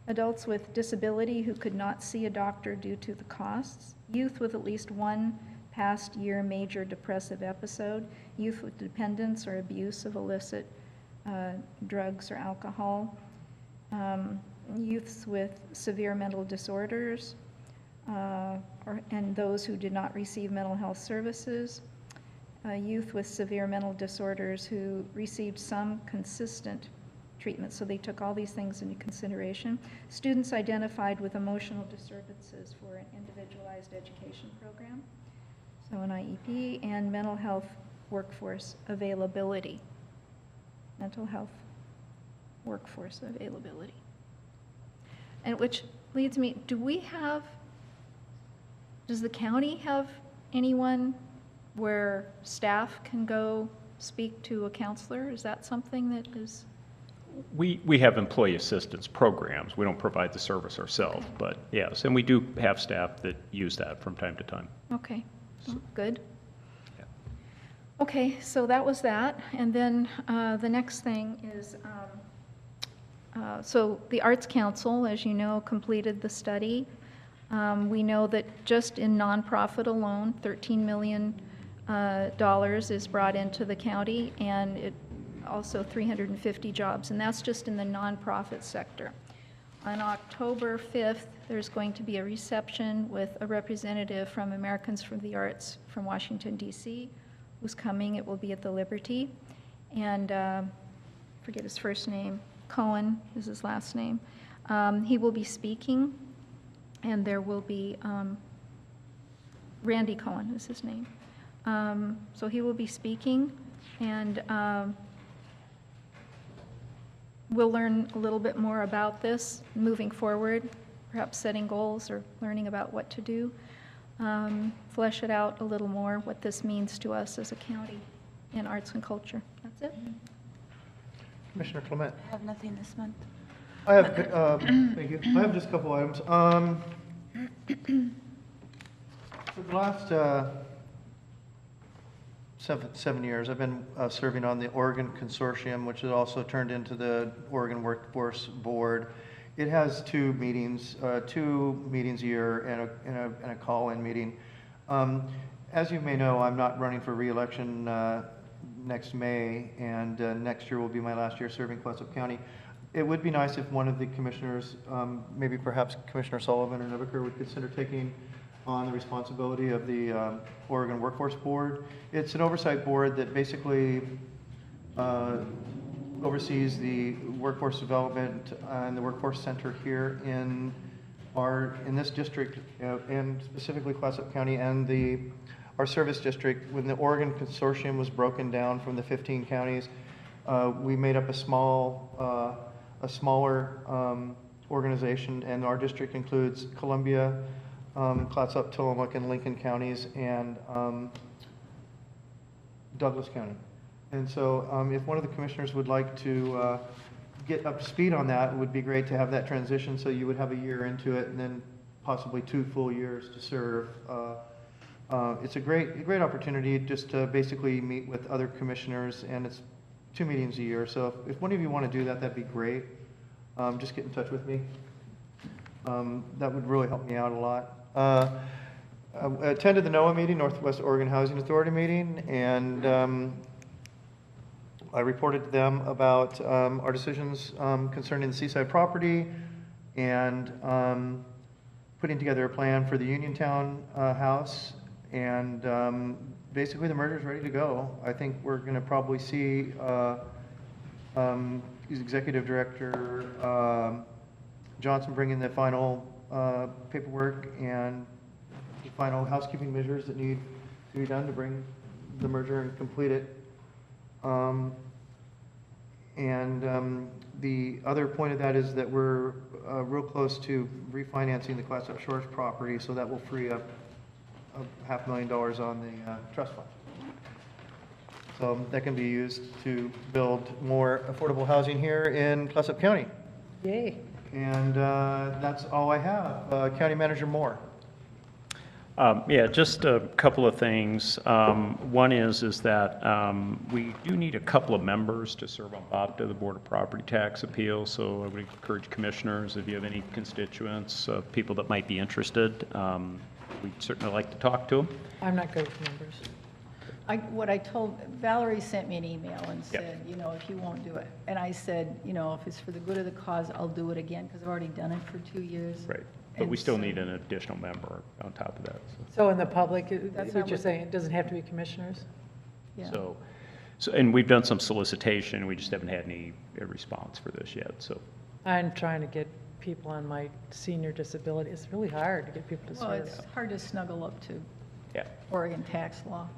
G: adults with disability who could not see a doctor due to the costs, youth with at least one past year major depressive episode, youth with dependence or abuse of illicit drugs or alcohol, youths with severe mental disorders, and those who did not receive mental health services, youth with severe mental disorders who received some consistent treatment, so they took all these things into consideration. Students identified with emotional disturbances for an individualized education program, so an IEP, and mental health workforce availability. Mental health workforce availability. And which leads me, does the county have anyone where staff can go speak to a counselor? Is that something that is?
H: We have employee assistance programs. We don't provide the service ourselves, but yes, and we do have staff that use that from time to time.
G: Okay, well, good. Yeah. Okay, so that was that. And then the next thing is, so the Arts Council, as you know, completed the study. We know that just in nonprofit alone, $13 million is brought into the county, and it also 350 jobs, and that's just in the nonprofit sector. On October 5th, there's going to be a reception with a representative from Americans for the Arts from Washington, D.C., who's coming. It will be at the Liberty. And forget his first name. Cohen is his last name. He will be speaking, and there will be Randy Cohen is his name. So he will be speaking, and we'll learn a little bit more about this moving forward, perhaps setting goals or learning about what to do. Flesh it out a little more, what this means to us as a county in arts and culture. That's it.
A: Commissioner Clement.
N: I have nothing this month.
A: I have, thank you. I have just a couple items. For the last 7 years, I've been serving on the Oregon Consortium, which is also turned into the Oregon Workforce Board. It has two meetings a year and a call-in meeting. As you may know, I'm not running for re-election next May, and next year will be my last year serving Clatsop County. It would be nice if one of the commissioners, maybe perhaps Commissioner Sullivan or Noviker, would consider taking on the responsibility of the Oregon Workforce Board. It's an oversight board that basically oversees the workforce development and the workforce center here in this district, and specifically Clatsop County, and our service district. When the Oregon Consortium was broken down from the 15 counties, we made up a smaller organization, and our district includes Columbia, Clatsop, Tillamook, and Lincoln counties, and Douglas County. And so if one of the commissioners would like to get up to speed on that, it would be great to have that transition, so you would have a year into it and then possibly 2 full years to serve. It's a great opportunity just to basically meet with other commissioners, and it's 2 meetings a year. So if one of you want to do that, that'd be great. Just get in touch with me. That would really help me out a lot. I attended the NOAA meeting, Northwest Oregon Housing Authority meeting, and I reported to them about our decisions concerning the Seaside property and putting together a plan for the Uniontown house. And basically the merger is ready to go. I think we're going to probably see Executive Director Johnson bring in the final paperwork and the final housekeeping measures that need to be done to bring the merger and complete it. The other point of that is that we're real close to refinancing the Class Up Shores property, so that will free up $500,000 on the trust fund. So that can be used to build more affordable housing here in Clatsop County.
D: Yay.
A: And that's all I have. County Manager Moore.
H: Yeah, just a couple of things. One is that we do need a couple of members to serve on BOPTA, the Board of Property Tax Appeals. So I would encourage commissioners, if you have any constituents, people that might be interested, we'd certainly like to talk to them.
D: I'm not good with numbers.
B: What I told, Valerie sent me an email and said, you know, if you won't do it. And I said, you know, if it's for the good of the cause, I'll do it again, because I've already done it for 2 years.
H: Right. But we still need an additional member on top of that.
D: So in the public,
B: That's
D: what
B: not
D: you're
B: what-
D: saying, it doesn't have to be commissioners?
B: Yeah.
H: So, and we've done some solicitation, we just haven't had any response for this yet, so.
D: I'm trying to get people on my senior disability. It's really hard to get people to
B: Well,
D: serve.
B: it's hard to snuggle up to
H: Yeah.
B: Oregon tax law.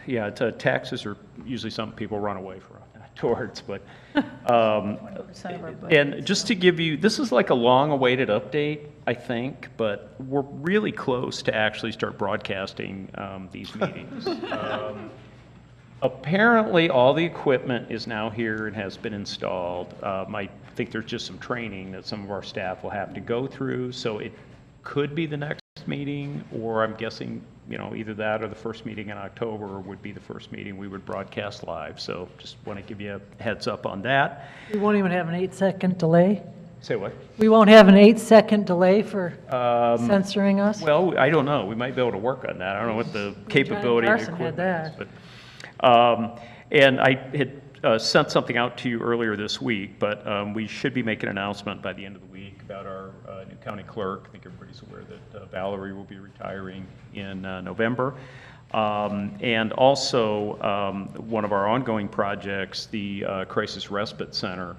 H: Yeah, taxes are usually something people run away from, towards, but,
B: 20% of our budget.
H: and just to give you, this is like a long-awaited update, I think, but we're really close to actually start broadcasting these meetings. Apparently, all the equipment is now here and has been installed. I think there's just some training that some of our staff will have to go through, so it could be the next meeting, or I'm guessing, you know, either that or the first meeting in October would be the first meeting we would broadcast live. So just want to give you a heads up on that.
D: We won't even have an 8-second delay?
H: Say what?
D: We won't have an 8-second delay for censoring us?
H: Well, I don't know. We might be able to work on that. I don't know what the capability of the
D: Carson had
H: equipment is.
D: that.
H: But, and I had sent something out to you earlier this week, but we should be making an announcement by the end of the week about our new county clerk. I think everybody's aware that Valerie will be retiring in November. And also, one of our ongoing projects, the Crisis Respite Center.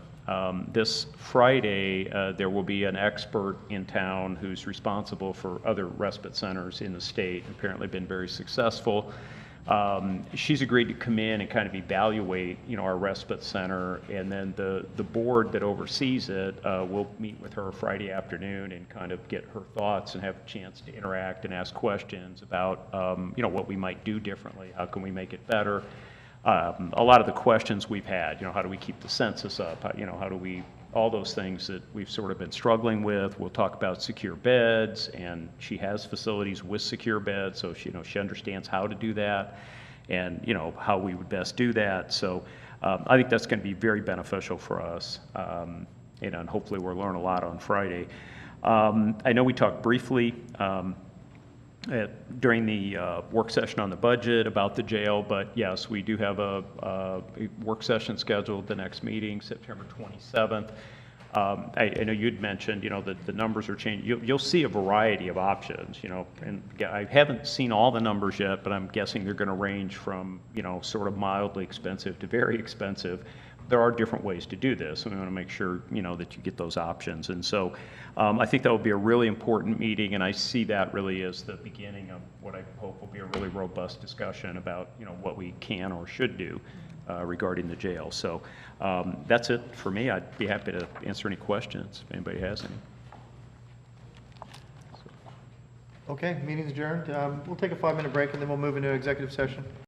H: This Friday, there will be an expert in town who's responsible for other respite centers in the state, apparently been very successful. She's agreed to come in and kind of evaluate, you know, our respite center, and then the board that oversees it will meet with her Friday afternoon and kind of get her thoughts and have a chance to interact and ask questions about, you know, what we might do differently, how can we make it better. A lot of the questions we've had, you know, how do we keep the census up, how do we, all those things that we've sort of been struggling with. We'll talk about secure beds, and she has facilities with secure beds, so she, you know, she understands how to do that and, you know, how we would best do that. So I think that's going to be very beneficial for us, and hopefully we'll learn a lot on Friday. I know we talked briefly during the work session on the budget about the jail, but yes, we do have a work session scheduled, the next meeting, September 27th. I know you'd mentioned, you know, that the numbers are changing. You'll see a variety of options, you know, and I haven't seen all the numbers yet, but I'm guessing they're going to range from, you know, sort of mildly expensive to very expensive. There are different ways to do this, and we want to make sure, you know, that you get those options. And so I think that will be a really important meeting, and I see that really as the beginning of what I hope will be a really robust discussion about, you know, what we can or should do regarding the jail. So that's it for me. I'd be happy to answer any questions if anybody has any.
A: Okay, meeting's adjourned. We'll take a 5-minute break and then we'll move into executive session.